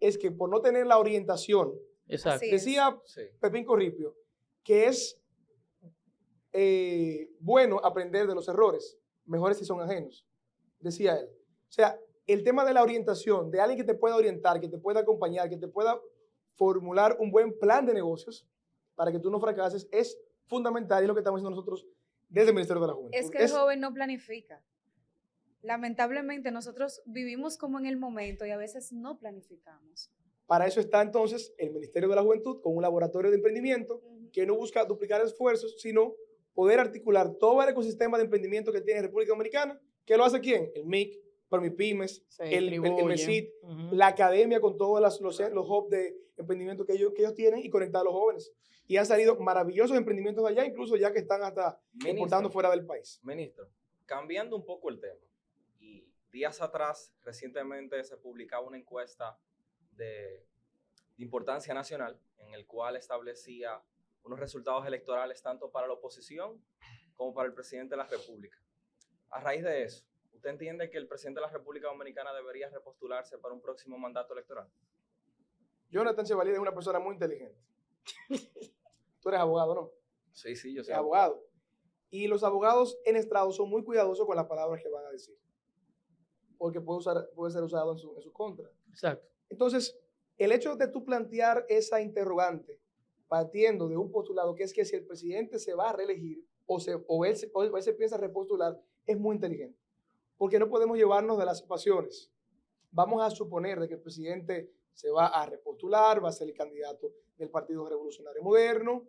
es que por no tener la orientación, Exacto. Sí. decía Sí. Pepín Corripio, que es bueno aprender de los errores, mejores si son ajenos, decía él. O sea, el tema de la orientación, de alguien que te pueda orientar, que te pueda acompañar, que te pueda formular un buen plan de negocios para que tú no fracases, es fundamental y es lo que estamos haciendo nosotros desde el Ministerio de la Juventud. Es que el joven no planifica. Lamentablemente nosotros vivimos como en el momento y a veces no planificamos. Para eso está entonces el Ministerio de la Juventud con un laboratorio de emprendimiento que no busca duplicar esfuerzos, sino poder articular todo el ecosistema de emprendimiento que tiene República Dominicana. ¿Qué lo hace quién? El MIC, Promipymes, Se el distribuye. MESID, Ujú. la academia con todos los hubs de emprendimiento que ellos tienen y conectar a los jóvenes. Y han salido maravillosos emprendimientos de allá, incluso ya que están hasta exportando fuera del país. Ministro, cambiando un poco el tema, y días atrás, recientemente se publicaba una encuesta de importancia nacional en el cual establecía unos resultados electorales tanto para la oposición como para el presidente de la República. A raíz de eso, ¿usted entiende que el presidente de la República Dominicana debería repostularse para un próximo mandato electoral? Jonathan Chevalier es una persona muy inteligente. Tú eres abogado, ¿no? Sí, yo Es soy abogado. Y los abogados en estrado son muy cuidadosos con las palabras que van a decir. Porque puede ser usado en su contra. Exacto. Entonces, el hecho de tú plantear esa interrogante partiendo de un postulado que es que si el presidente se va a reelegir o él se piensa repostular, es muy inteligente. Porque no podemos llevarnos de las pasiones. Vamos a suponer de que el presidente se va a repostular, va a ser el candidato del Partido Revolucionario Moderno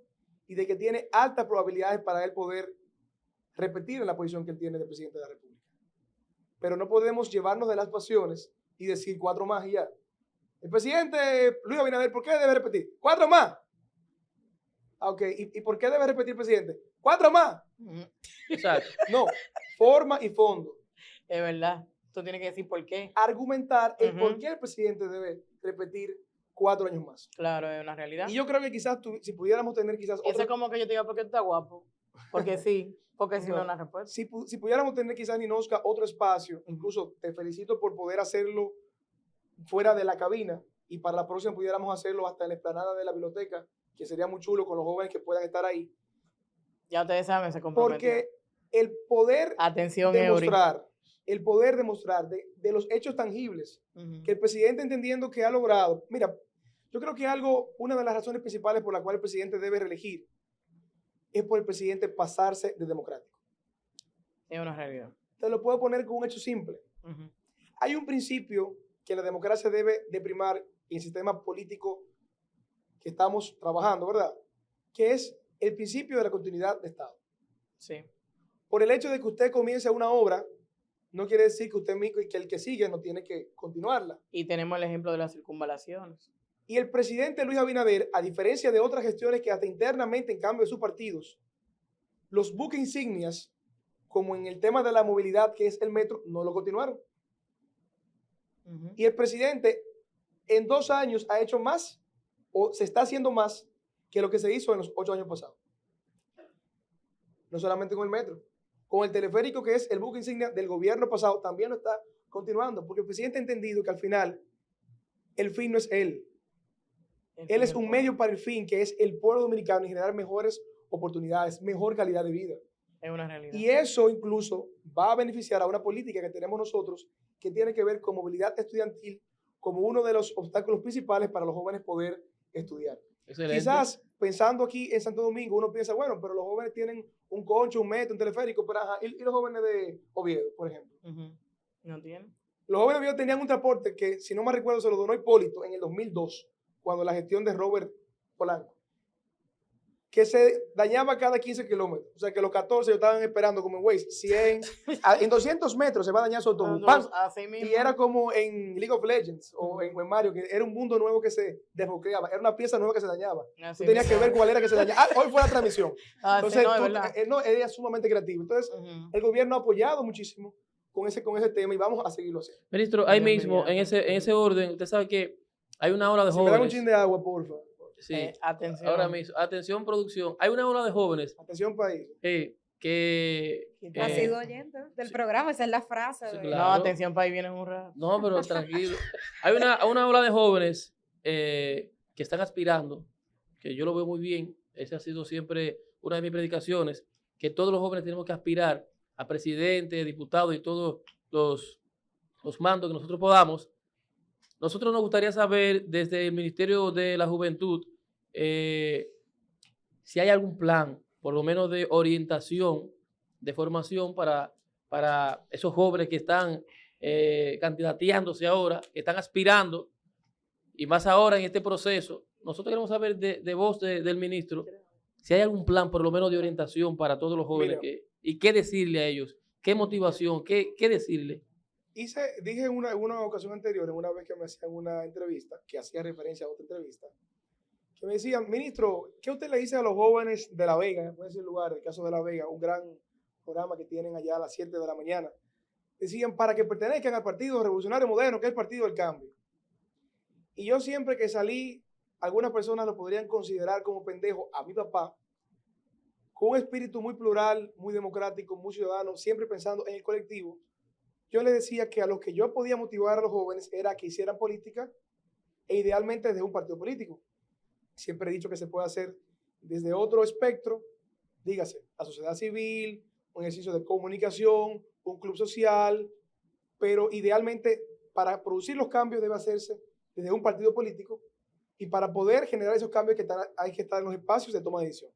y de que tiene altas probabilidades para él poder repetir en la posición que él tiene de presidente de la República. Pero no podemos llevarnos de las pasiones y decir 4 más y ya. El presidente Luis Abinader, ¿por qué debe repetir? 4 más. Ah, ok. ¿Y por qué debe repetir el presidente? 4 más. Exacto. No, forma y fondo. Es verdad. Tú tienes que decir por qué. Argumentar el Ujú. por qué el presidente debe repetir 4 años más. Claro, es una realidad. Y yo creo que quizás si pudiéramos tener quizás Eso es como que yo te diga porque tú estás guapo. Porque sí. Porque si no, No. una respuesta. si pudiéramos tener quizás, Ninoska, otro espacio, incluso te felicito por poder hacerlo fuera de la cabina y para la próxima pudiéramos hacerlo hasta en la explanada de la biblioteca, que sería muy chulo con los jóvenes que puedan estar ahí. Ya ustedes saben, se comprometió. Porque el poder Atención, Eury. demostrar de los hechos tangibles Ujú. que el presidente entendiendo que ha logrado. Mira, yo creo que una de las razones principales por la cual el presidente debe reelegir es por el presidente pasarse de democrático. Es una realidad. Te lo puedo poner con un hecho simple. Ujú. Hay un principio que la democracia debe de primar en el sistema político que estamos trabajando, ¿verdad? Que es el principio de la continuidad de Estado. Sí. Por el hecho de que usted comience una obra, no quiere decir que usted mismo y que el que sigue no tiene que continuarla. Y tenemos el ejemplo de las circunvalaciones. Y el presidente Luis Abinader, a diferencia de otras gestiones que hasta internamente en cambio de sus partidos, los buques insignias, como en el tema de la movilidad que es el metro, no lo continuaron. Ujú. Y el presidente en 2 años ha hecho más o se está haciendo más que lo que se hizo en los 8 años pasados. No solamente con el metro, con el teleférico que es el buque insignia del gobierno pasado también lo está continuando porque el presidente ha entendido que al final el fin no es él. Él es un medio para el fin que es el pueblo dominicano y generar mejores oportunidades, mejor calidad de vida. Es una realidad. Y eso incluso va a beneficiar a una política que tenemos nosotros que tiene que ver con movilidad estudiantil como uno de los obstáculos principales para los jóvenes poder estudiar. Excelente. Quizás pensando aquí en Santo Domingo uno piensa, bueno, pero los jóvenes tienen un concho, un metro, un teleférico, pero ajá, y los jóvenes de Oviedo, por ejemplo. Ujú. ¿No tiene? Los jóvenes de Oviedo tenían un transporte que, si no me recuerdo, se lo donó Hipólito en el 2002, cuando la gestión de Robert Polanco, que se dañaba cada 15 kilómetros. O sea, que los 14 estaban esperando como en Waze, 100, en 200 metros se va a dañar su autobús. ¡Pam! Así mismo. Y era como en League of Legends o en Mario, que era un mundo nuevo que se desbloqueaba, era una pieza nueva que se dañaba. Así Tú tenías que mismo. ver cuál era que se dañaba. Hoy fue la transmisión. Ah, sí, Entonces, no, es verdad. no, era sumamente creativo. Entonces, Ujú. el gobierno ha apoyado muchísimo con ese tema y vamos a seguirlo haciendo. Ministro, ahí Dios mismo, en mediante. ese orden, usted sabe que hay una ola de Si me dan un jóvenes. chin de agua, porfa. Sí, Atención. ahora mismo. Atención, producción. Hay una ola de jóvenes Atención, país. que... Ha Ha eh, sido oyente del programa, esa es la frase. Sí, de- claro. No, atención, país, viene en un rato. No, pero tranquilo. Hay una ola de jóvenes que están aspirando, que yo lo veo muy bien. Esa ha sido siempre una de mis predicaciones, que todos los jóvenes tenemos que aspirar a presidente, diputado y todos los mandos que nosotros podamos. Nosotros nos gustaría saber desde el Ministerio de la Juventud si hay algún plan, por lo menos de orientación, de formación para esos jóvenes que están candidateándose ahora, que están aspirando, y más ahora en este proceso. Nosotros queremos saber de voz del ministro si hay algún plan, por lo menos de orientación para todos los jóvenes Mira. y qué decirle a ellos, qué motivación, qué decirle. Dije en una ocasión anterior, en una vez que me hacían una entrevista, que hacía referencia a otra entrevista, que me decían, ministro, ¿qué usted le dice a los jóvenes de La Vega? Puede ser el lugar, el caso de La Vega, un gran programa que tienen allá a las 7 de la mañana. Decían, para que pertenezcan al Partido Revolucionario Moderno, que es el Partido del Cambio. Y yo siempre que salí, algunas personas lo podrían considerar como pendejo a mi papá, con un espíritu muy plural, muy democrático, muy ciudadano, siempre pensando en el colectivo. Yo les decía que a lo que yo podía motivar a los jóvenes era que hicieran política e idealmente desde un partido político. Siempre he dicho que se puede hacer desde otro espectro, dígase, la sociedad civil, un ejercicio de comunicación, un club social, pero idealmente para producir los cambios debe hacerse desde un partido político y para poder generar esos cambios hay que estar en los espacios de toma de decisión,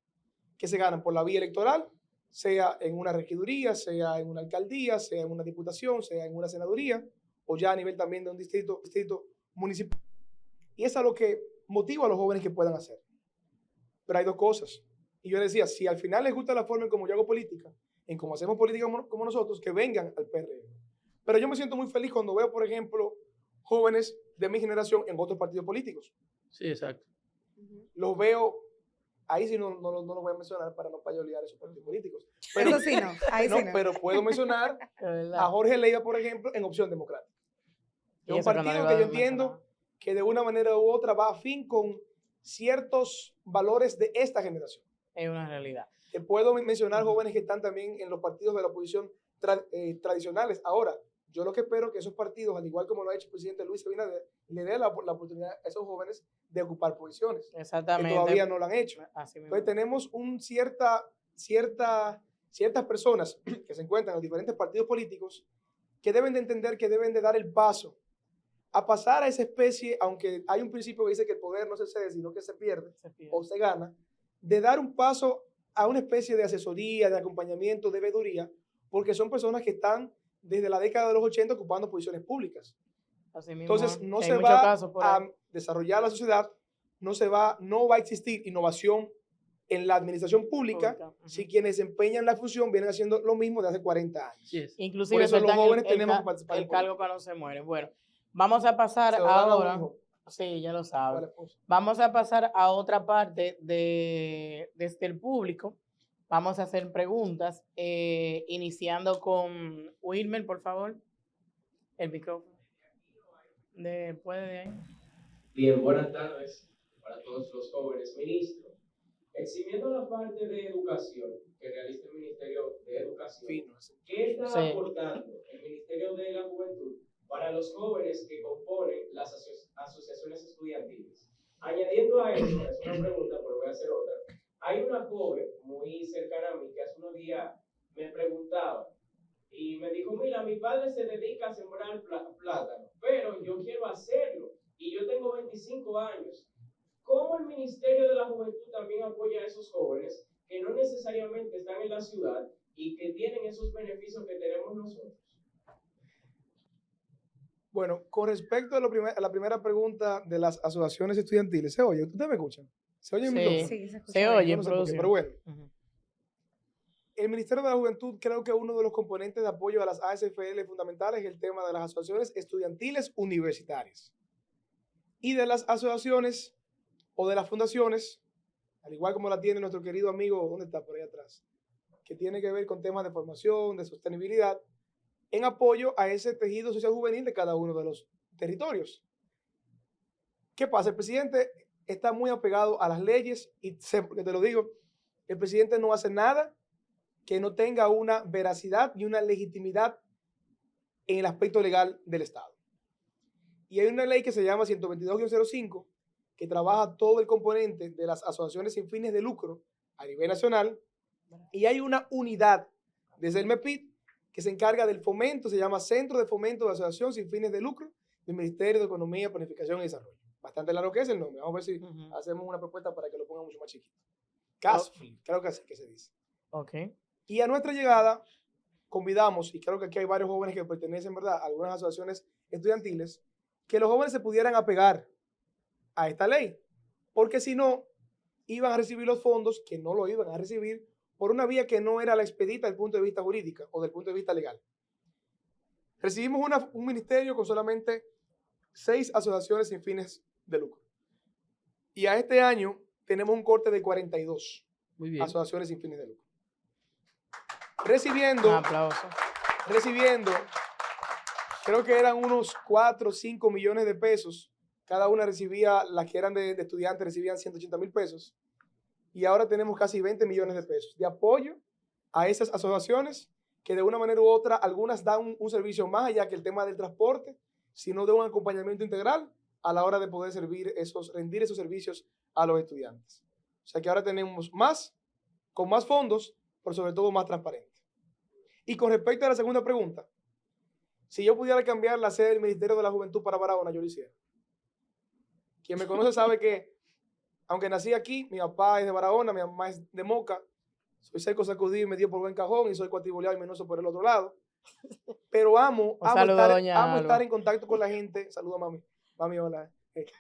que se ganan por la vía electoral, sea en una regiduría, sea en una alcaldía, sea en una diputación, sea en una senaduría, o ya a nivel también de un distrito municipal. Y eso es lo que motiva a los jóvenes que puedan hacer. Pero hay dos cosas. Y yo decía, si al final les gusta la forma en cómo yo hago política, en cómo hacemos política como nosotros, que vengan al PRM. Pero yo me siento muy feliz cuando veo, por ejemplo, jóvenes de mi generación en otros partidos políticos. Sí, exacto. Ujú. Los veo ahí sí no lo voy a mencionar para no payolear esos partidos políticos. Pero, Eso sí no, ahí sí no. Pero puedo mencionar De verdad. a Jorge Leiva, por ejemplo, en Opción Democrática. Y Es un eso que no le partido iba que yo a entiendo mencionar. que de una manera u otra va afín con ciertos valores de esta generación. Es una realidad. Te puedo mencionar Ujú. jóvenes que están también en los partidos de la oposición tradicionales. Ahora, yo lo que espero que esos partidos, al igual como lo ha hecho el presidente Luis Abinader, le dé la oportunidad a esos jóvenes de ocupar posiciones, que Exactamente. todavía no lo han hecho. Así mismo. Entonces tenemos ciertas personas que se encuentran en los diferentes partidos políticos que deben de entender que deben de dar el paso a pasar a esa especie, aunque hay un principio que dice que el poder no se cede, sino que se pierde Se pierde. o se gana, de dar un paso a una especie de asesoría, de acompañamiento, de veeduría, porque son personas que están desde la década de los 80 ocupando posiciones públicas. Así mismo. Entonces, no que hay se muchos va casos por ahí. a desarrollar la sociedad, no va a existir innovación en la administración pública Ujú. si quienes desempeñan la función vienen haciendo lo mismo de hace 40 años. Así es. Inclusive Por eso los está en jóvenes tenemos que participar en el cargo política. que no se muere. Bueno, vamos a pasar Se lo dan a un ahora. hijo, Sí, ya lo a sabes. la esposa. Vamos a pasar a otra parte desde el público. Vamos a hacer preguntas, iniciando con Wilmer, por favor. El micrófono. Después de ahí. Bien, buenas tardes para todos los jóvenes. Ministro, eximiendo la parte de educación que realiza el Ministerio de Educación, Fino, así. ¿qué está Sí. aportando el Ministerio de la Juventud para los jóvenes que componen las asociaciones estudiantiles? Añadiendo a eso, es una pregunta, pero voy a hacer otra. Hay una joven muy cercana a mí que hace unos días me preguntaba y me dijo, mira, mi padre se dedica a sembrar plátano, pero yo quiero hacerlo y yo tengo 25 años. ¿Cómo el Ministerio de la Juventud también apoya a esos jóvenes que no necesariamente están en la ciudad y que tienen esos beneficios que tenemos nosotros? Bueno, con respecto a la primera pregunta de las asociaciones estudiantiles, ¿se oye? ¿Ustedes me escuchan? ¿Se oye el Sí. micrófono? Sí, se escucha Se bien. oye, Yo no sé por qué, producción. pero bueno. Ujú. El Ministerio de la Juventud creo que uno de los componentes de apoyo a las ASFL fundamentales es el tema de las asociaciones estudiantiles universitarias. Y de las asociaciones o de las fundaciones, al igual como la tiene nuestro querido amigo, ¿dónde está? Por ahí atrás, que tiene que ver con temas de formación, de sostenibilidad, en apoyo a ese tejido social juvenil de cada uno de los territorios. ¿Qué pasa? El presidente está muy apegado a las leyes y sé porque te lo digo, el presidente no hace nada que no tenga una veracidad y una legitimidad en el aspecto legal del Estado. Y hay una ley que se llama 122-05 que trabaja todo el componente de las asociaciones sin fines de lucro a nivel nacional y hay una unidad desde el MEPID que se encarga del fomento, se llama Centro de Fomento de Asociación sin fines de lucro del Ministerio de Economía, Planificación y Desarrollo. Bastante largo que es el nombre. Vamos a ver si Ujú. hacemos una propuesta para que lo ponga mucho más chiquito. CASFI, creo que así que se dice. Ok. Y a nuestra llegada convidamos, y creo que aquí hay varios jóvenes que pertenecen, ¿verdad?, a algunas asociaciones estudiantiles, que los jóvenes se pudieran apegar a esta ley, porque si no, iban a recibir los fondos que no lo iban a recibir por una vía que no era la expedita desde el punto de vista jurídico o del punto de vista legal. Recibimos un ministerio con solamente 6 asociaciones sin fines de lucro. Y a este año tenemos un corte de 42 Muy bien. asociaciones sin fines de lucro. Un Recibiendo, aplauso. creo que eran unos 4 o 5 millones de pesos. Cada una recibía, las que eran de estudiantes recibían 180,000 pesos. Y ahora tenemos casi 20 millones de pesos de apoyo a esas asociaciones que de una manera u otra, algunas dan un servicio más allá que el tema del transporte, sino de un acompañamiento integral a la hora de poder rendir esos servicios a los estudiantes. O sea que ahora tenemos más, con más fondos, pero sobre todo más transparente. Y con respecto a la segunda pregunta, si yo pudiera cambiar la sede del Ministerio de la Juventud para Barahona, yo lo hiciera. Quien me conoce sabe que, aunque nací aquí, mi papá es de Barahona, mi mamá es de Moca, soy seco sacudido y me dio por buen cajón y soy cuatiboleado y menoso por el otro lado. Pero amo estar en contacto con la gente. Saludos, mami. Mami, hola.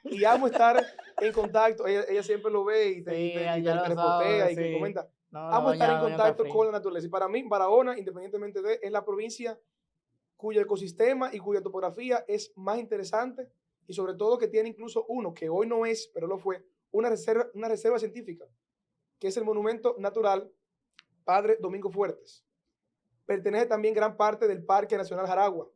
Y amo estar en contacto. Ella siempre lo ve y te reportea y te comenta. Amo estar en contacto con la naturaleza. Y para mí, Barahona, independientemente es la provincia cuyo ecosistema y cuya topografía es más interesante y sobre todo que tiene incluso uno, que hoy no es, pero lo fue, una reserva científica. que es el monumento natural Padre Domingo Fuertes. Pertenece también gran parte del Parque Nacional Jaragua,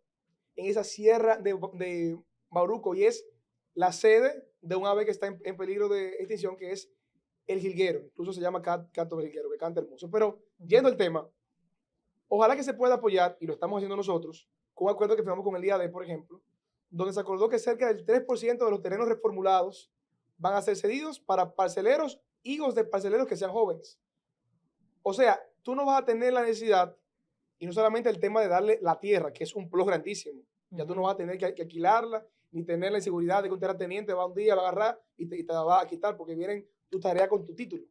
en esa sierra de Bauruco, y es la sede de un ave que está en peligro de extinción, que es el jilguero. Incluso se llama canto del jilguero, que canta hermoso. Pero, yendo al tema, ojalá que se pueda apoyar, y lo estamos haciendo nosotros, con un acuerdo que firmamos con el IAD, por ejemplo, donde se acordó que cerca del 3% de los terrenos reformulados van a ser cedidos para parceleros, hijos de parceleros que sean jóvenes. O sea, tú no vas a tener la necesidad, y no solamente el tema de darle la tierra, que es un plus grandísimo. Ya tú no vas a tener que alquilarla, ni tener la inseguridad de que un terrateniente va un día, va a agarrar y te la va a quitar porque vienen tu tarea con tu título.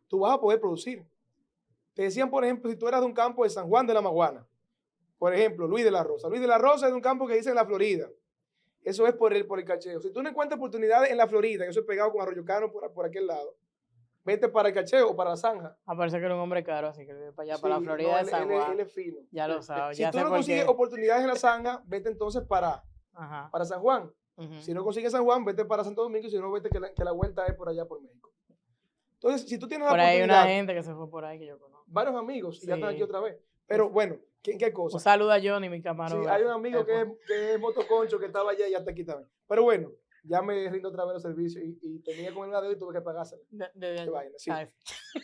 Tú vas a poder producir. Te decían, por ejemplo, si tú eras de un campo de San Juan de la Maguana, por ejemplo, Luis de la Rosa. Luis de la Rosa es de un campo que dice en la Florida. Eso es por el cacheo. Si tú no encuentras oportunidades en la Florida, que eso es pegado con Arroyo Cano por aquel lado, vete para el cacheo o para la zanja. Parece que era un hombre caro, así que para allá, Sí, para la Florida de San Juan. Él es fino. Ya lo sabes. Si ya tú sé no por consigues qué. oportunidades en la zanja, vete entonces para San Juan. Si no consigues San Juan, vete para Santo Domingo, y si no, vete que la vuelta es por allá por México. Entonces, si tú tienes la Por ahí hay oportunidad, una gente que se fue por ahí que yo conozco. varios amigos, y ya están Sí. aquí otra vez. Pero bueno, ¿qué cosa? Un saludo a Johnny, mi Sí, camarógrafo. hay un amigo que es motoconcho, que estaba allá y ya está aquí también. Pero bueno, ya me rindo otra vez los servicios y tenía con una deuda y tuve que pagársela. Qué vaina, sí.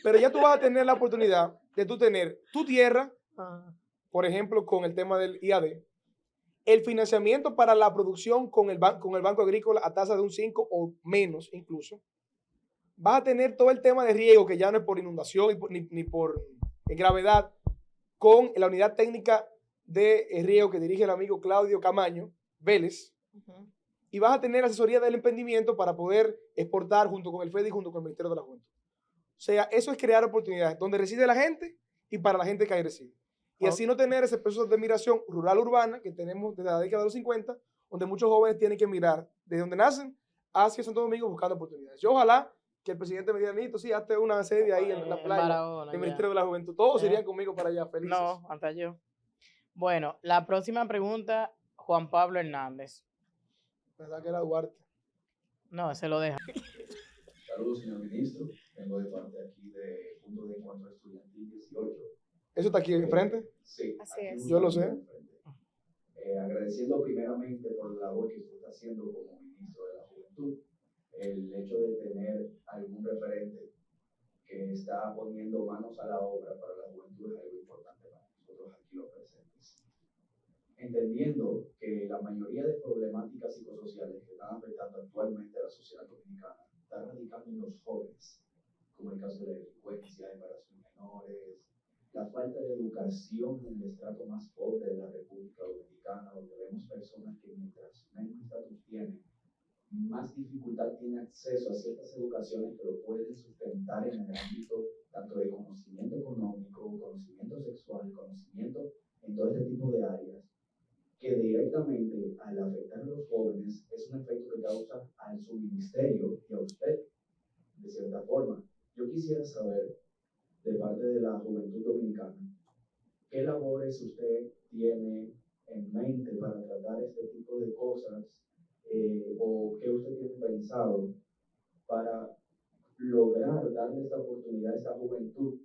Pero ya tú vas a tener la oportunidad de tú tener tu tierra, por ejemplo, con el tema del IAD, el financiamiento para la producción con el Banco Agrícola a tasa de un 5 o menos incluso. Vas a tener todo el tema de riego, que ya no es por inundación ni por gravedad, con la unidad técnica de riego que dirige el amigo Claudio Camaño Vélez. Y vas a tener asesoría del emprendimiento para poder exportar junto con el FEDI y junto con el Ministerio de la Juventud. O sea, eso es crear oportunidades donde reside la gente y para la gente que ahí reside. Y así no tener ese proceso de migración rural-urbana que tenemos desde la década de los 50, donde muchos jóvenes tienen que migrar desde donde nacen hacia Santo Domingo buscando oportunidades. Yo ojalá que el presidente me diga, Nito, sí, hazte una sede ahí en la playa Barahona, del Ministerio de la Juventud. Todos irían conmigo para allá, felices. No, hasta yo. Bueno, la próxima pregunta, Juan Pablo Hernández. ¿Verdad que era Duarte? No, se lo deja. Saludos, señor ministro. Vengo de parte aquí de Punto de Encuentro Estudiantil 18. ¿Eso está aquí enfrente? Sí. Así es. Yo lo sé. Agradeciendo primeramente por la labor que usted está haciendo como ministro de la Juventud, el hecho de tener algún referente que está poniendo manos a la obra para la juventud es algo importante para nosotros aquí los presentes. Entendiendo que la mayoría de problemáticas psicosociales que están afectando actualmente a la sociedad dominicana están radicando en los jóvenes, como el caso de la delincuencia, embarazo en menores, la falta de educación en el estrato más pobre de la República Dominicana, donde vemos personas que mientras menos estatus tienen, más dificultad tienen acceso a ciertas educaciones que lo pueden sustentar en el ámbito tanto de conocimiento económico, conocimiento sexual, conocimiento en todo este tipo de áreas, que directamente al afectar a los jóvenes es un efecto que causa a su ministerio y a usted, de cierta forma. Yo quisiera saber, de parte de la juventud dominicana, ¿qué labores usted tiene en mente para tratar este tipo de cosas? ¿O qué usted tiene pensado para lograr darle esta oportunidad a esta juventud?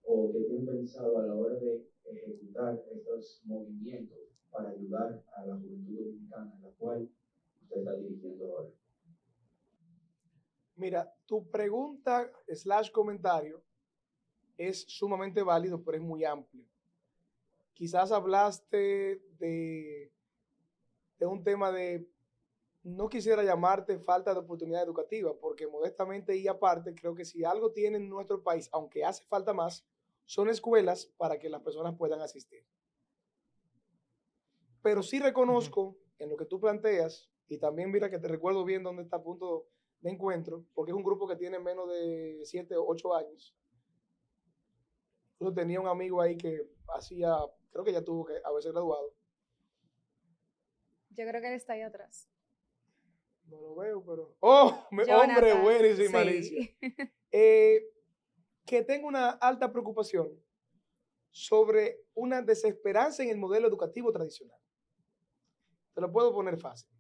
¿O qué tiene pensado a la hora de ejecutar estos movimientos para ayudar a la juventud dominicana, en la cual usted está dirigiendo ahora? Mira, tu pregunta / comentario es sumamente válido, pero es muy amplio. Quizás hablaste de un tema de, no quisiera llamarte falta de oportunidad educativa, porque modestamente y aparte, creo que si algo tiene en nuestro país, aunque hace falta más, son escuelas para que las personas puedan asistir. Pero sí reconozco en lo que tú planteas, y también mira que te recuerdo bien dónde está Punto de Encuentro, porque es un grupo que tiene menos de 7 o 8 años. Yo tenía un amigo ahí que hacía, creo que ya tuvo que haberse graduado. Yo creo que él está ahí atrás. No lo veo, pero... ¡Oh! Hombre, buenísimo, Malicia. Que tengo una alta preocupación sobre una desesperanza en el modelo educativo tradicional. Te lo puedo poner fácil.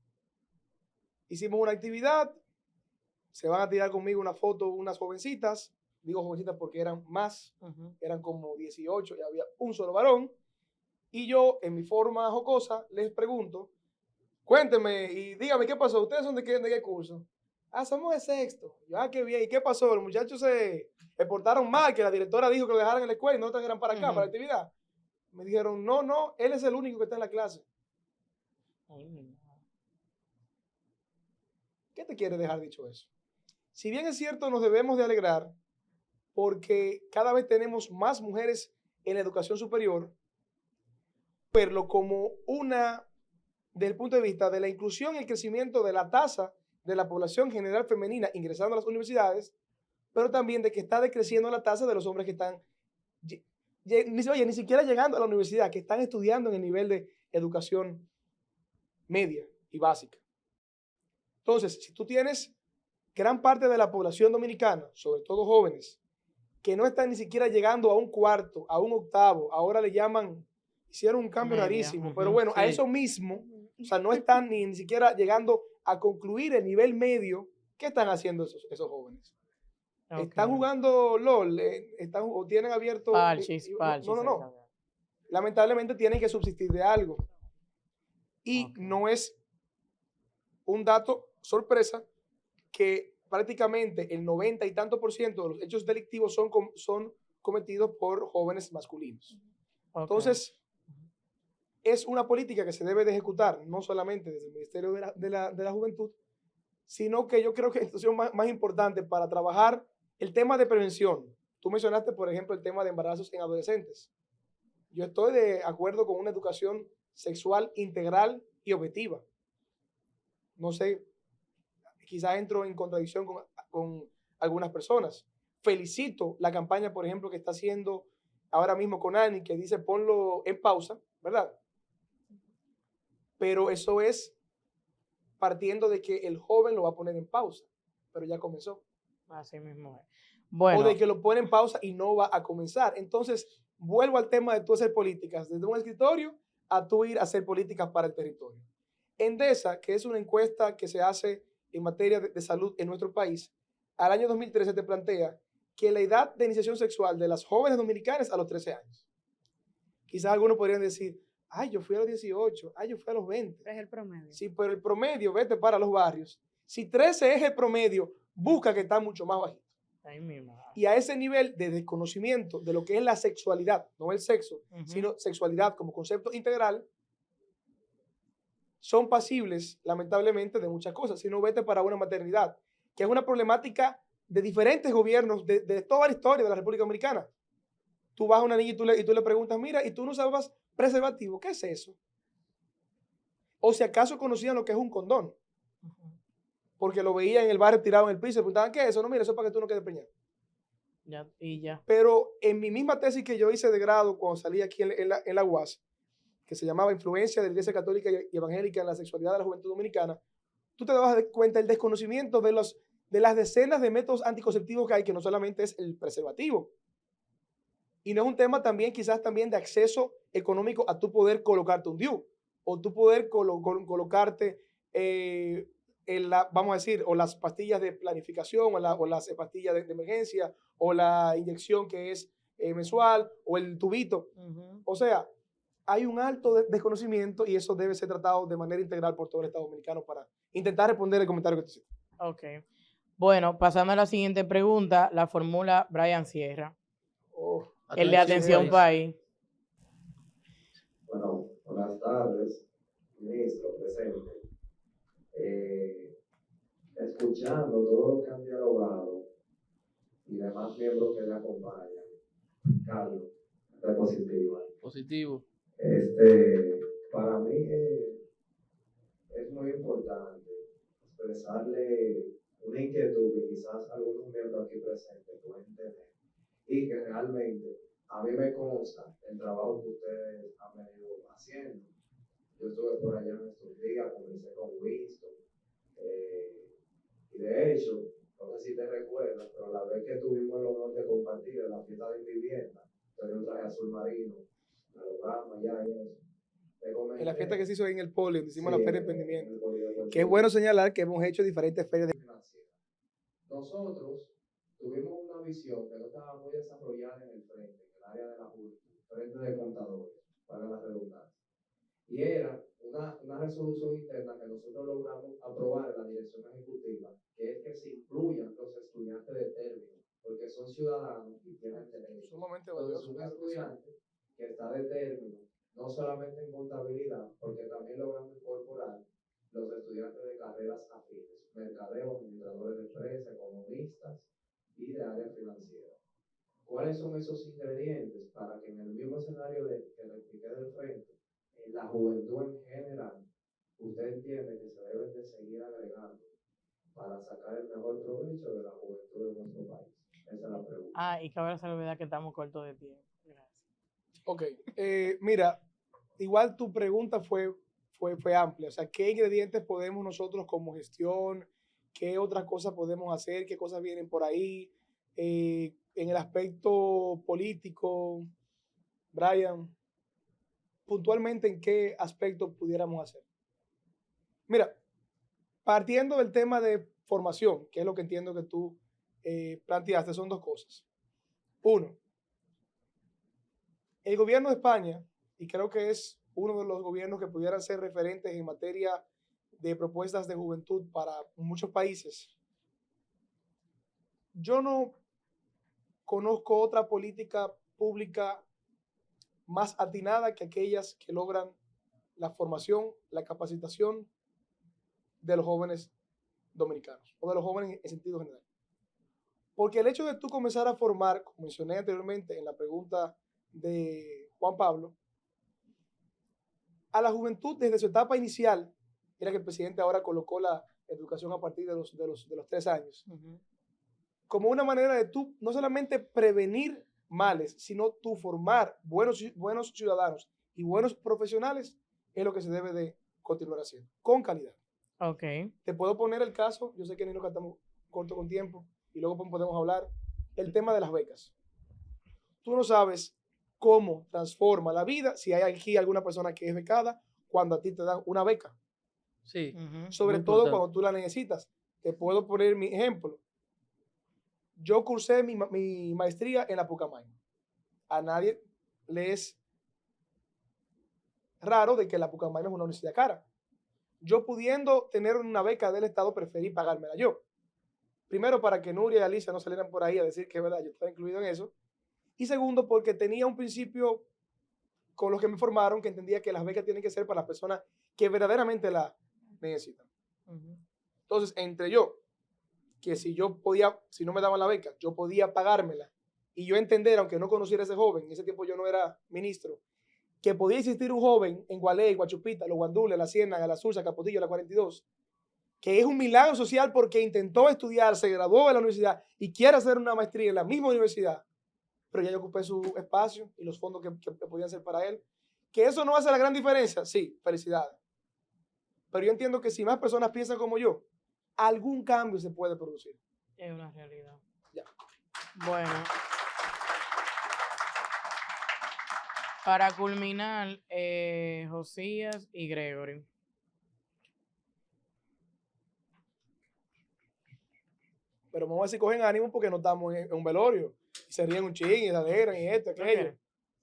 Hicimos una actividad, se van a tirar conmigo una foto unas jovencitas digo jovencitas porque eran más, Ujú. eran como 18 y había un solo varón. Y yo, en mi forma jocosa, les pregunto, cuénteme y dígame qué pasó. ¿Ustedes son de qué curso? Ah, somos de sexto. Yo, ah, qué bien. ¿Y qué pasó? Los muchachos se portaron mal, que la directora dijo que lo dejaran en la escuela y no trajeran para acá, para la actividad. Me dijeron, no, él es el único que está en la clase. Ay, mi madre. ¿Qué te quiere dejar dicho eso? Si bien es cierto, nos debemos de alegrar porque cada vez tenemos más mujeres en la educación superior, verlo como una, desde el punto de vista de la inclusión y el crecimiento de la tasa de la población general femenina ingresando a las universidades, pero también de que está decreciendo la tasa de los hombres que están, ni siquiera llegando a la universidad, que están estudiando en el nivel de educación media y básica. Entonces, si tú tienes gran parte de la población dominicana, sobre todo jóvenes, que no están ni siquiera llegando a un cuarto, a un octavo, ahora le llaman, hicieron un cambio Media, rarísimo, ujú, pero bueno, a sí. eso mismo, o sea, no están ni siquiera llegando a concluir el nivel medio. ¿Qué están haciendo esos jóvenes? Ok. Están jugando LOL, o tienen abierto. Parchis, No, parchis. no. Lamentablemente tienen que subsistir de algo. Y Ok. no es un dato sorpresa que prácticamente el 90 y tanto por ciento de los hechos delictivos son cometidos por jóvenes masculinos. Ok. Entonces, es una política que se debe de ejecutar, no solamente desde el Ministerio de la Juventud, sino que yo creo que es la institución más importante para trabajar el tema de prevención. Tú mencionaste, por ejemplo, el tema de embarazos en adolescentes. Yo estoy de acuerdo con una educación sexual integral y objetiva. No sé, quizás entro en contradicción con algunas personas. Felicito la campaña, por ejemplo, que está haciendo ahora mismo con Ani, que dice ponlo en pausa, ¿verdad? Pero eso es partiendo de que el joven lo va a poner en pausa, pero ya comenzó. Así mismo es. O Bueno, de que lo pone en pausa y no va a comenzar. Entonces, vuelvo al tema de tú hacer políticas desde un escritorio a tú ir a hacer políticas para el territorio. Endesa, que es una encuesta que se hace en materia de salud en nuestro país, al año 2013 te plantea que la edad de iniciación sexual de las jóvenes dominicanas a los 13 años. Quizás algunos podrían decir, ay, yo fui a los 18, ay, yo fui a los 20. Es el promedio. Sí, pero el promedio, vete para los barrios. Si 13 es el promedio, busca que está mucho más bajito. ahí mismo. Y a ese nivel de desconocimiento de lo que es la sexualidad, no el sexo, Ujú. sino sexualidad como concepto integral, son pasibles, lamentablemente, de muchas cosas. Si no, vete para una maternidad, que es una problemática de diferentes gobiernos de toda la historia de la República Dominicana. Tú vas a una niña y tú le preguntas, mira, ¿y tú no usabas preservativo? ¿Qué es eso? O si acaso conocían lo que es un condón, porque lo veían en el barrio tirado en el piso y preguntaban, ¿qué es eso? No, mira, eso es para que tú no quedes preñado. Ya, y ya. Pero en mi misma tesis que yo hice de grado cuando salí aquí en la UAS, que se llamaba Influencia de la Iglesia Católica y Evangélica en la Sexualidad de la Juventud Dominicana, tú te das cuenta del desconocimiento de las decenas de métodos anticonceptivos que hay, que no solamente es el preservativo. Y no es un tema también, quizás también de acceso económico a tú poder colocarte un DIU, o tú poder colocarte, vamos a decir, o las pastillas de planificación, o las pastillas de emergencia, o la inyección que es mensual, o el tubito. Ujú. O sea, hay un alto desconocimiento y eso debe ser tratado de manera integral por todo el Estado Dominicano para intentar responder el comentario que tú hiciste. Ok. Bueno, pasando a la siguiente pregunta, la formula Brian Sierra. Oh, El de atención país. Bueno, buenas tardes, ministro presente. Escuchando todo lo que han dialogado y demás miembros que le acompañan, Carlos, diapositiva. Positivo. Para mí es muy importante expresarle una inquietud que quizás algunos miembros aquí presentes pueden tener y que realmente a mí me consta el trabajo que ustedes han venido haciendo. Yo estuve por allá en estos días, conversé con Winston, y de hecho, no sé si te recuerdas, pero la vez que tuvimos el honor de compartir en la fiesta de vivienda, tenía un traje azul marino, me lo damos allá y eso. en la fiesta que se hizo en el Poli, donde hicimos Sí, la feria de en emprendimiento. el Colegio de Puerto Que es bueno Rico. señalar que hemos hecho diferentes ferias de Financiera. Nosotros tuvimos una visión que no estaba muy desarrollada en el frente, en el área de la juventud, frente de contadores, para la redundancia. Y era una resolución interna que nosotros logramos aprobar en la dirección ejecutiva, que es que se incluyan los estudiantes de término, porque son ciudadanos y tienen derechos. Sumamente Entonces, valioso. un Claro que sí. estudiante que está de término, no solamente en contabilidad, porque también logramos incorporar los estudiantes de carreras afines, mercadeos, administradores de empresas, economistas y de área financiera. ¿Cuáles son esos ingredientes para que en el mismo escenario que le expliqué del frente, en la juventud en general, usted entiende que se deben de seguir agregando para sacar el mejor provecho de la juventud de nuestro país? Esa es la pregunta. Y cabe la salvedad que estamos cortos de tiempo. Gracias. Ok, mira, igual tu pregunta fue amplia. O sea, ¿qué ingredientes podemos nosotros como gestión, qué otras cosas podemos hacer, qué cosas vienen por ahí? En el aspecto político, Brian, puntualmente, ¿en qué aspecto pudiéramos hacer? Mira, partiendo del tema de formación, que es lo que entiendo que tú planteaste, son dos cosas. Uno, el gobierno de España, y creo que es uno de los gobiernos que pudieran ser referentes en materia de propuestas de juventud para muchos países, yo no conozco otra política pública más atinada que aquellas que logran la formación, la capacitación de los jóvenes dominicanos, o de los jóvenes en sentido general. Porque el hecho de tú comenzar a formar, como mencioné anteriormente en la pregunta de Juan Pablo, a la juventud desde su etapa inicial, era que el presidente ahora colocó la educación a partir de los 3 años, como una manera de tú no solamente prevenir males, sino tú formar buenos ciudadanos y buenos profesionales, es lo que se debe de continuar haciendo, con calidad. Ok. Te puedo poner el caso, yo sé que ni nos estamos corto con tiempo, y luego podemos hablar, el tema de las becas. Tú no sabes cómo transforma la vida si hay aquí alguna persona que es becada cuando a ti te dan una beca. Sí. Sobre todo cuando tú la necesitas. Te puedo poner mi ejemplo. Yo cursé mi maestría en la Pucamaima. A nadie le es raro de que la Pucamaima es una universidad cara. Yo pudiendo tener una beca del Estado, preferí pagármela yo. Primero, para que Nuria y Alicia no salieran por ahí a decir que es verdad, yo estaba incluido en eso. Y segundo, porque tenía un principio con los que me formaron que entendía que las becas tienen que ser para las personas que verdaderamente la necesitan. Entonces, entre yo, que si no me daban la beca, yo podía pagármela, y yo entender, aunque no conociera a ese joven, en ese tiempo yo no era ministro, que podía existir un joven en Gualey, Guachupita, Los Guandules, La Ciénaga, La Sursa, Capotillo, La 42, que es un milagro social porque intentó estudiar, se graduó de la universidad y quiere hacer una maestría en la misma universidad, pero ya yo ocupé su espacio y los fondos que podían ser para él. ¿Que eso no hace la gran diferencia? Sí, felicidades. Pero yo entiendo que si más personas piensan como yo, algún cambio se puede producir. Es una realidad. Ya. Bueno. Para culminar, Josías y Gregory. Pero vamos a ver si cogen ánimo porque no estamos en un velorio. Se ríen un ching y se alegran y esto, aquello.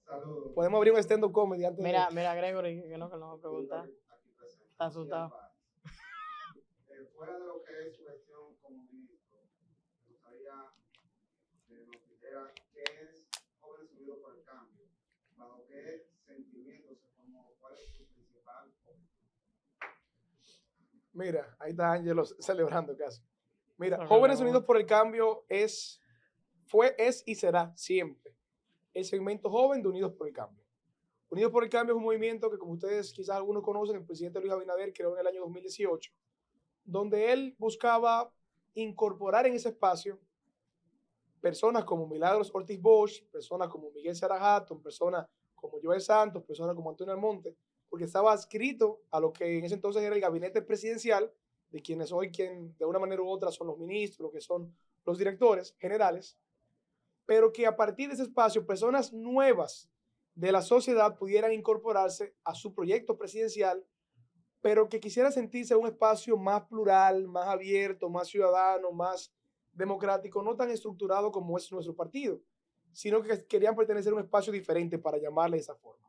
Saludos. Podemos abrir un stand-up comedy antes Mira, Gregory, que no va a preguntar. Está asustado. Fuera de lo que es su gestión como ministro, me gustaría que nos dijera qué es Jóvenes Unidos por el Cambio, bajo qué sentimientos se formó, cuál es su principal objetivo. Mira, ahí está Ángelo celebrando casi. Mira, Por Jóvenes favor. Unidos por el Cambio es y será siempre el segmento joven de Unidos por el Cambio. Unidos por el Cambio es un movimiento que, como ustedes quizás algunos conocen, el presidente Luis Abinader creó en el año 2018, donde él buscaba incorporar en ese espacio personas como Milagros Ortiz Bosch, personas como Miguel Sarajato, personas como Joel Santos, personas como Antonio Almonte, porque estaba adscrito a lo que en ese entonces era el gabinete presidencial, de quienes hoy de una manera u otra son los ministros, lo que son los directores generales, pero que a partir de ese espacio personas nuevas de la sociedad pudieran incorporarse a su proyecto presidencial, pero que quisiera sentirse un espacio más plural, más abierto, más ciudadano, más democrático no tan estructurado como es nuestro partido, sino que querían pertenecer a un espacio diferente para llamarle de esa forma.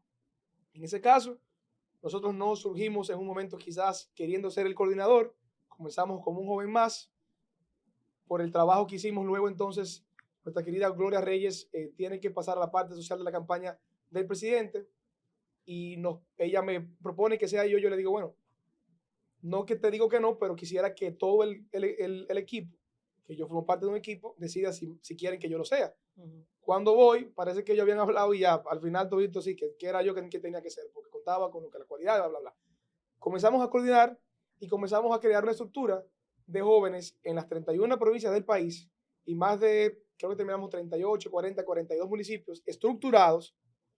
En ese caso, nosotros no surgimos en un momento quizás queriendo ser el coordinador, comenzamos como un joven más, por el trabajo que hicimos luego entonces, nuestra querida Gloria Reyes tiene que pasar a la parte social de la campaña del presidente y ella me propone que sea yo le digo, bueno, no que te digo que no, pero quisiera que todo el equipo, que yo formo parte de un equipo, decida si quieren que yo lo sea. Cuando voy, parece que ellos habían hablado y ya, al final todito sí, que era yo que tenía que ser, porque contaba con la cualidad, bla, bla, bla. Comenzamos a coordinar y comenzamos a crear una estructura de jóvenes en las 31 provincias del país y más de, creo que terminamos 38, 40, 42 municipios estructurados,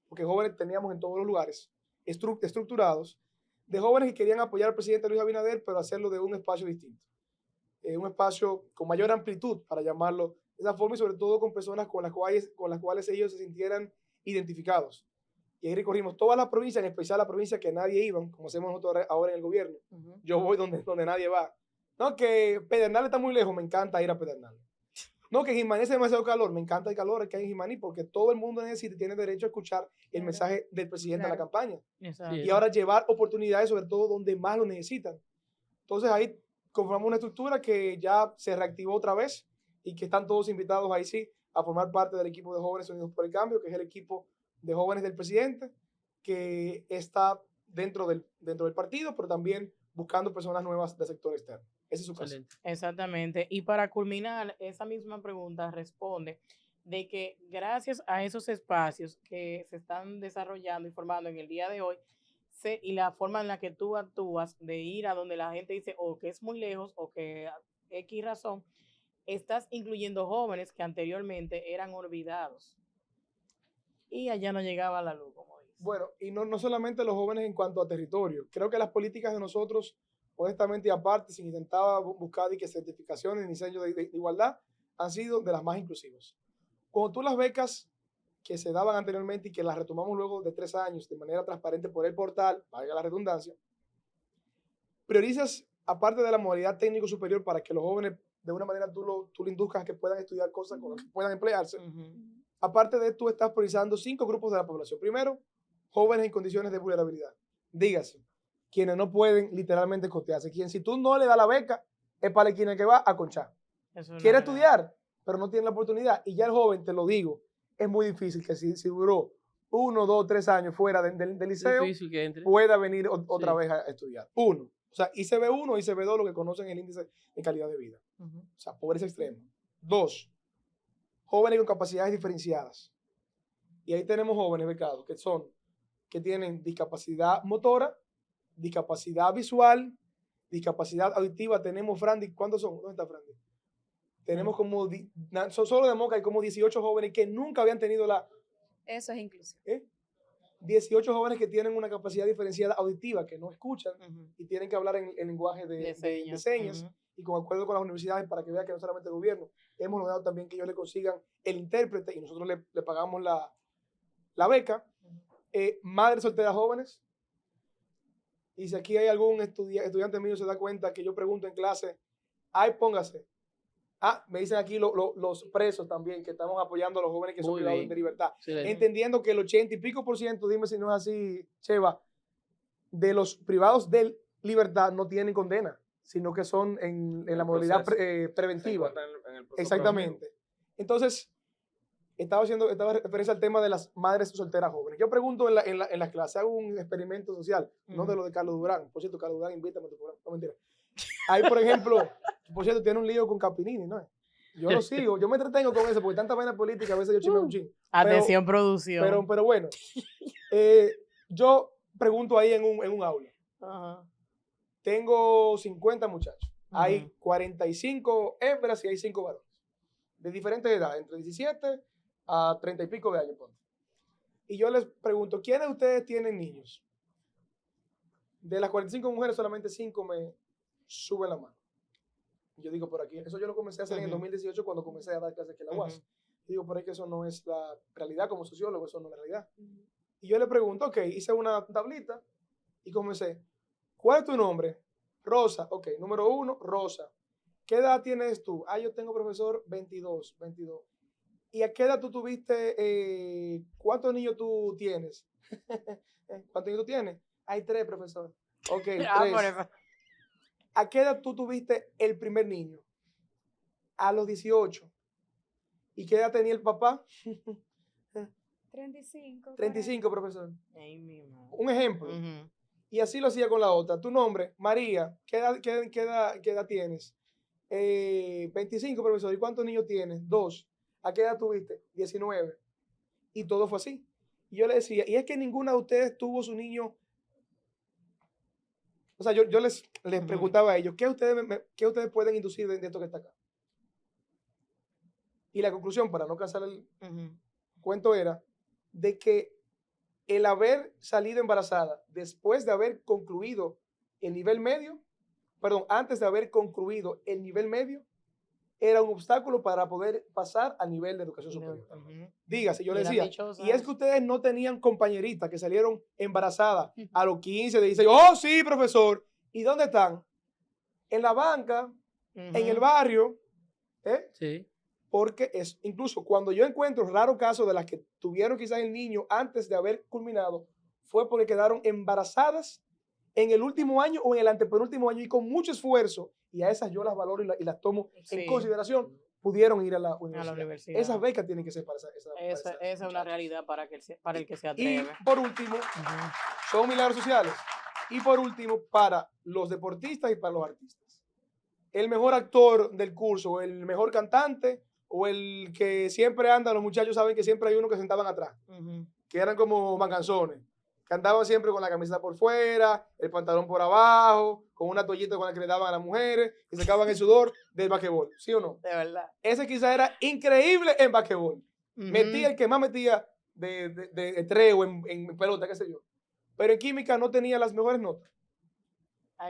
porque jóvenes teníamos en todos los lugares, estructurados, de jóvenes que querían apoyar al presidente Luis Abinader, pero hacerlo de un espacio distinto. Un espacio con mayor amplitud, para llamarlo de esa forma, y sobre todo con personas con las cuales ellos se sintieran identificados. Y ahí recorrimos todas las provincias, en especial la provincia que nadie iba, como hacemos nosotros ahora en el gobierno. Yo voy donde nadie va. No, que Pedernales está muy lejos, me encanta ir a Pedernales. No, que Jimaní hace demasiado calor, me encanta el calor que hay en Jimaní, porque todo el mundo necesita y tiene derecho a escuchar el mensaje del presidente de la campaña. Exacto. Y ahora llevar oportunidades, sobre todo donde más lo necesitan. Entonces ahí conformamos una estructura que ya se reactivó otra vez y que están todos invitados ahí sí a formar parte del equipo de Jóvenes Unidos por el Cambio, que es el equipo de jóvenes del presidente, que está dentro del partido, pero también buscando personas nuevas del sector externo. Ese es su caso. Exactamente. Y para culminar, esa misma pregunta responde de que gracias a esos espacios que se están desarrollando y formando en el día de hoy, y la forma en la que tú actúas de ir a donde la gente dice o que es muy lejos o que X razón, estás incluyendo jóvenes que anteriormente eran olvidados. Y allá no llegaba la luz, como dice. Bueno, y no solamente los jóvenes en cuanto a territorio. Creo que las políticas de nosotros, honestamente y aparte, sin intentar buscar y que certificaciones ni sellos de igualdad, han sido de las más inclusivas. Cuando tú las becas que se daban anteriormente y que las retomamos luego de 3 años de manera transparente por el portal, valga la redundancia, priorizas, aparte de la modalidad técnico superior, para que los jóvenes de una manera tú le induzcas a que puedan estudiar cosas con las que puedan emplearse. Aparte de tú estás priorizando 5 grupos de la población. Primero, jóvenes en condiciones de vulnerabilidad. Dígase, quienes no pueden literalmente costearse. Quien si tú no le das la beca, es para quien que va a conchar. Quiere estudiar, pero no tiene la oportunidad. Y ya el joven, te lo digo, es muy difícil que si duró 1, 2, 3 años fuera del liceo, pueda venir otra vez a estudiar. 1. O sea, ICB1, ICB2, lo que conocen el índice de calidad de vida. O sea, pobreza extrema. 2. Jóvenes con capacidades diferenciadas. Y ahí tenemos jóvenes becados que tienen discapacidad motora, discapacidad visual, discapacidad auditiva. Tenemos, Frandy, ¿cuántos son? ¿Dónde está Frandy? Tenemos como, solo de Moca hay como 18 jóvenes que nunca habían tenido Eso es inclusivo. 18 jóvenes que tienen una capacidad diferenciada auditiva, que no escuchan y tienen que hablar en lenguaje de señas. Y con acuerdo con las universidades, para que vean que no solamente el gobierno, hemos logrado también que ellos le consigan el intérprete y nosotros le pagamos la beca. Madres solteras jóvenes. Y si aquí hay algún estudiante mío se da cuenta que yo pregunto en clase, ay, póngase. Me dicen aquí los presos también, que estamos apoyando a los jóvenes que son privados de libertad. Excelente. Entendiendo que el 80 y pico %, dime si no es así, Cheva, de los privados de libertad no tienen condena, sino que son en la modalidad preventiva. En el exactamente. Promedio. Entonces, estaba referencia al tema de las madres solteras jóvenes. Yo pregunto en la clase, hago un experimento social, no de lo de Carlos Durán. Por cierto, Carlos Durán, invítame a tu programa. No, mentira. Ahí, por ejemplo, por cierto, tiene un lío con Capinini, ¿no? Yo lo sigo, yo me entretengo con eso, porque tanta vaina política, a veces yo chismeo un ching. Atención, producción. Pero bueno, yo pregunto ahí en un aula. Tengo 50 muchachos. Hay 45 hembras y hay 5 varones. De diferentes edades, entre 17 a 30 y pico de años. Y yo les pregunto, ¿quiénes de ustedes tienen niños? De las 45 mujeres, solamente 5 me suben la mano. Y yo digo, por aquí, eso yo lo comencé a hacer en el 2018 cuando comencé a dar clases aquí en la UAS. Y digo, por ahí que eso no es la realidad como sociólogo, eso no es la realidad. Y yo le pregunto, ok, hice una tablita y comencé, ¿cuál es tu nombre? Rosa, ok, número 1, Rosa. ¿qué edad tienes tú? Yo tengo, profesor, 22. ¿Y a qué edad tú tuviste, cuántos niños tú tienes? ¿Cuántos niños tú tienes? Hay 3, profesor. Ok, 3. Por eso. ¿A qué edad tú tuviste el primer niño? A los 18. ¿Y qué edad tenía el papá? 35. 35, profesor. Ay, mi madre. Un ejemplo. Ujú. Y así lo hacía con la otra. Tu nombre, María, ¿qué edad tienes? 25, profesor. ¿Y cuántos niños tienes? 2. ¿A qué edad tuviste? 19. Y todo fue así. Y yo le decía, y es que ninguna de ustedes tuvo su niño. O sea, yo les preguntaba a ellos, ¿qué ustedes pueden inducir de esto que está acá? Y la conclusión, para no cansar el cuento, era de que el haber salido embarazada después de haber concluido el nivel medio, antes de haber concluido el nivel medio, era un obstáculo para poder pasar al nivel de educación superior. Dígase, yo le decía, y es que ustedes no tenían compañeritas que salieron embarazadas a los 15, 16, oh sí, profesor, ¿y dónde están? En la banca, en el barrio, Sí. porque es incluso cuando yo encuentro raro caso de las que tuvieron quizás el niño antes de haber culminado, fue porque quedaron embarazadas en el último año o en el antepenúltimo año y con mucho esfuerzo, y a esas yo las valoro y las tomo en consideración, pudieron ir a la universidad. Esas becas tienen que ser para esa es una realidad para el que se atreve. Y por último, son milagros sociales. Y por último, para los deportistas y para los artistas. El mejor actor del curso, el mejor cantante, o el que siempre anda, los muchachos saben que siempre hay uno que sentaban atrás, que eran como manganzones, que andaban siempre con la camiseta por fuera, el pantalón por abajo, con una toallita con la que le daban a las mujeres, y sacaban el sudor del basquetbol, ¿sí o no? De verdad. Ese quizá era increíble en basquetbol. Metía el que más metía de 3 o en pelota, qué sé yo. Pero en química no tenía las mejores notas.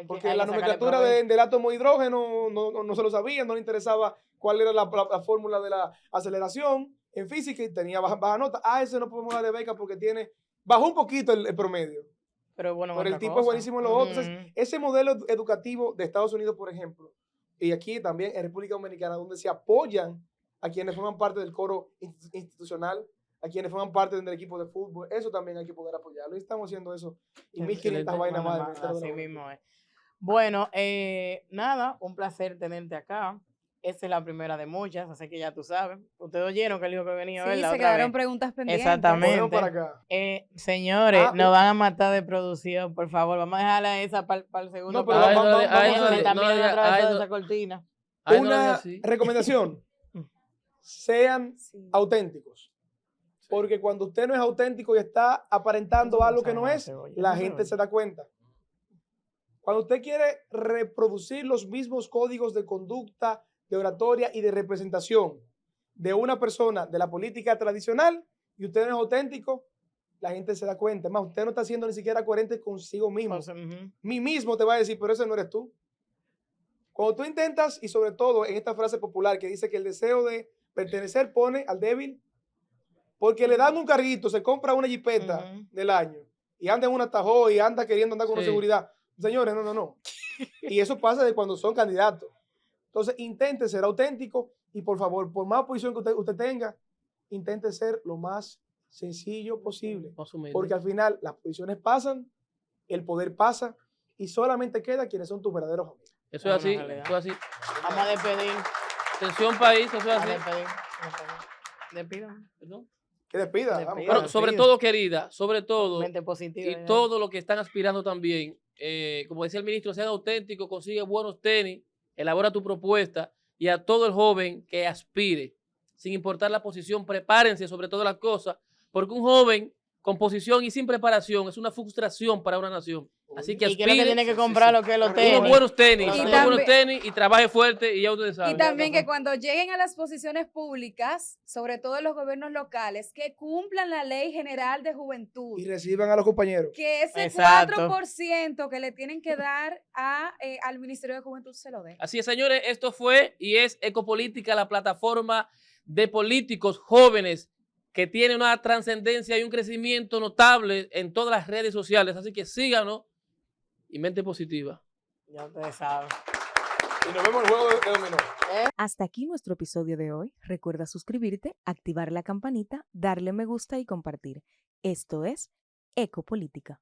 Porque la nomenclatura del átomo de hidrógeno no se lo sabían, no le interesaba cuál era la fórmula de la aceleración. En física y tenía baja nota. Ese no podemos darle beca porque bajó un poquito el promedio. Pero bueno, pero el tipo es buenísimo en los otros. Entonces, ese modelo educativo de Estados Unidos, por ejemplo, y aquí también en República Dominicana, donde se apoyan a quienes forman parte del coro institucional, a quienes forman parte del equipo de fútbol, eso también hay que poder apoyarlo. Y estamos haciendo eso. Y 1.500 vainas más. Así mismo es. Bueno, nada, un placer tenerte acá. Esta es la primera de muchas, así que ya tú sabes. Ustedes oyeron que él dijo que venía a verla. Sí, se quedaron preguntas pendientes. Exactamente. Para acá. Señores, nos van a matar de producción, por favor. Vamos a dejarla esa para el segundo. No, pero vamos también atravesar esa cortina. Una recomendación. Sean auténticos. Porque cuando usted no es auténtico y está aparentando algo que no es, la gente se da cuenta. Cuando usted quiere reproducir los mismos códigos de conducta, de oratoria y de representación de una persona de la política tradicional y usted no es auténtico, la gente se da cuenta. Más, usted no está siendo ni siquiera coherente consigo mismo. Mí mismo te va a decir, pero ese no eres tú. Cuando tú intentas, y sobre todo en esta frase popular que dice que el deseo de pertenecer pone al débil, porque le dan un carguito, se compra una jipeta del año y anda en un atajo y anda queriendo andar con una seguridad. Señores, no. Y eso pasa de cuando son candidatos. Entonces, intente ser auténtico y, por favor, por más posición que usted tenga, intente ser lo más sencillo posible. Porque al final las posiciones pasan, el poder pasa y solamente queda quienes son tus verdaderos amigos. Eso es así, eso es así. Vamos a despedir. Atención, país, eso es así. Despidan. ¿Perdón? Que despida. Pero sobre todo, querida, sobre todo, mente positiva, y todo lo que están aspirando también, como decía el ministro, sean auténticos, consigue buenos tenis, elabora tu propuesta, y a todo el joven que aspire, sin importar la posición, prepárense sobre todas las cosas, porque un joven con posición y sin preparación es una frustración para una nación. Así que aspire. Y que tiene que comprar lo que es los tenis. Unos buenos tenis, y trabaje fuerte y ya ustedes saben. Y también que cuando lleguen a las posiciones públicas, sobre todo en los gobiernos locales, que cumplan la Ley General de Juventud. Y reciban a los compañeros. Que ese 4% que le tienen que dar al Ministerio de Juventud se lo den. Así es, señores, esto fue y es Ecopolítica, la plataforma de políticos jóvenes que tiene una trascendencia y un crecimiento notable en todas las redes sociales. Así que síganos y mente positiva. Ya ustedes saben. Y nos vemos en el juego de dominó. Hasta aquí nuestro episodio de hoy. Recuerda suscribirte, activar la campanita, darle me gusta y compartir. Esto es Ecopolítica.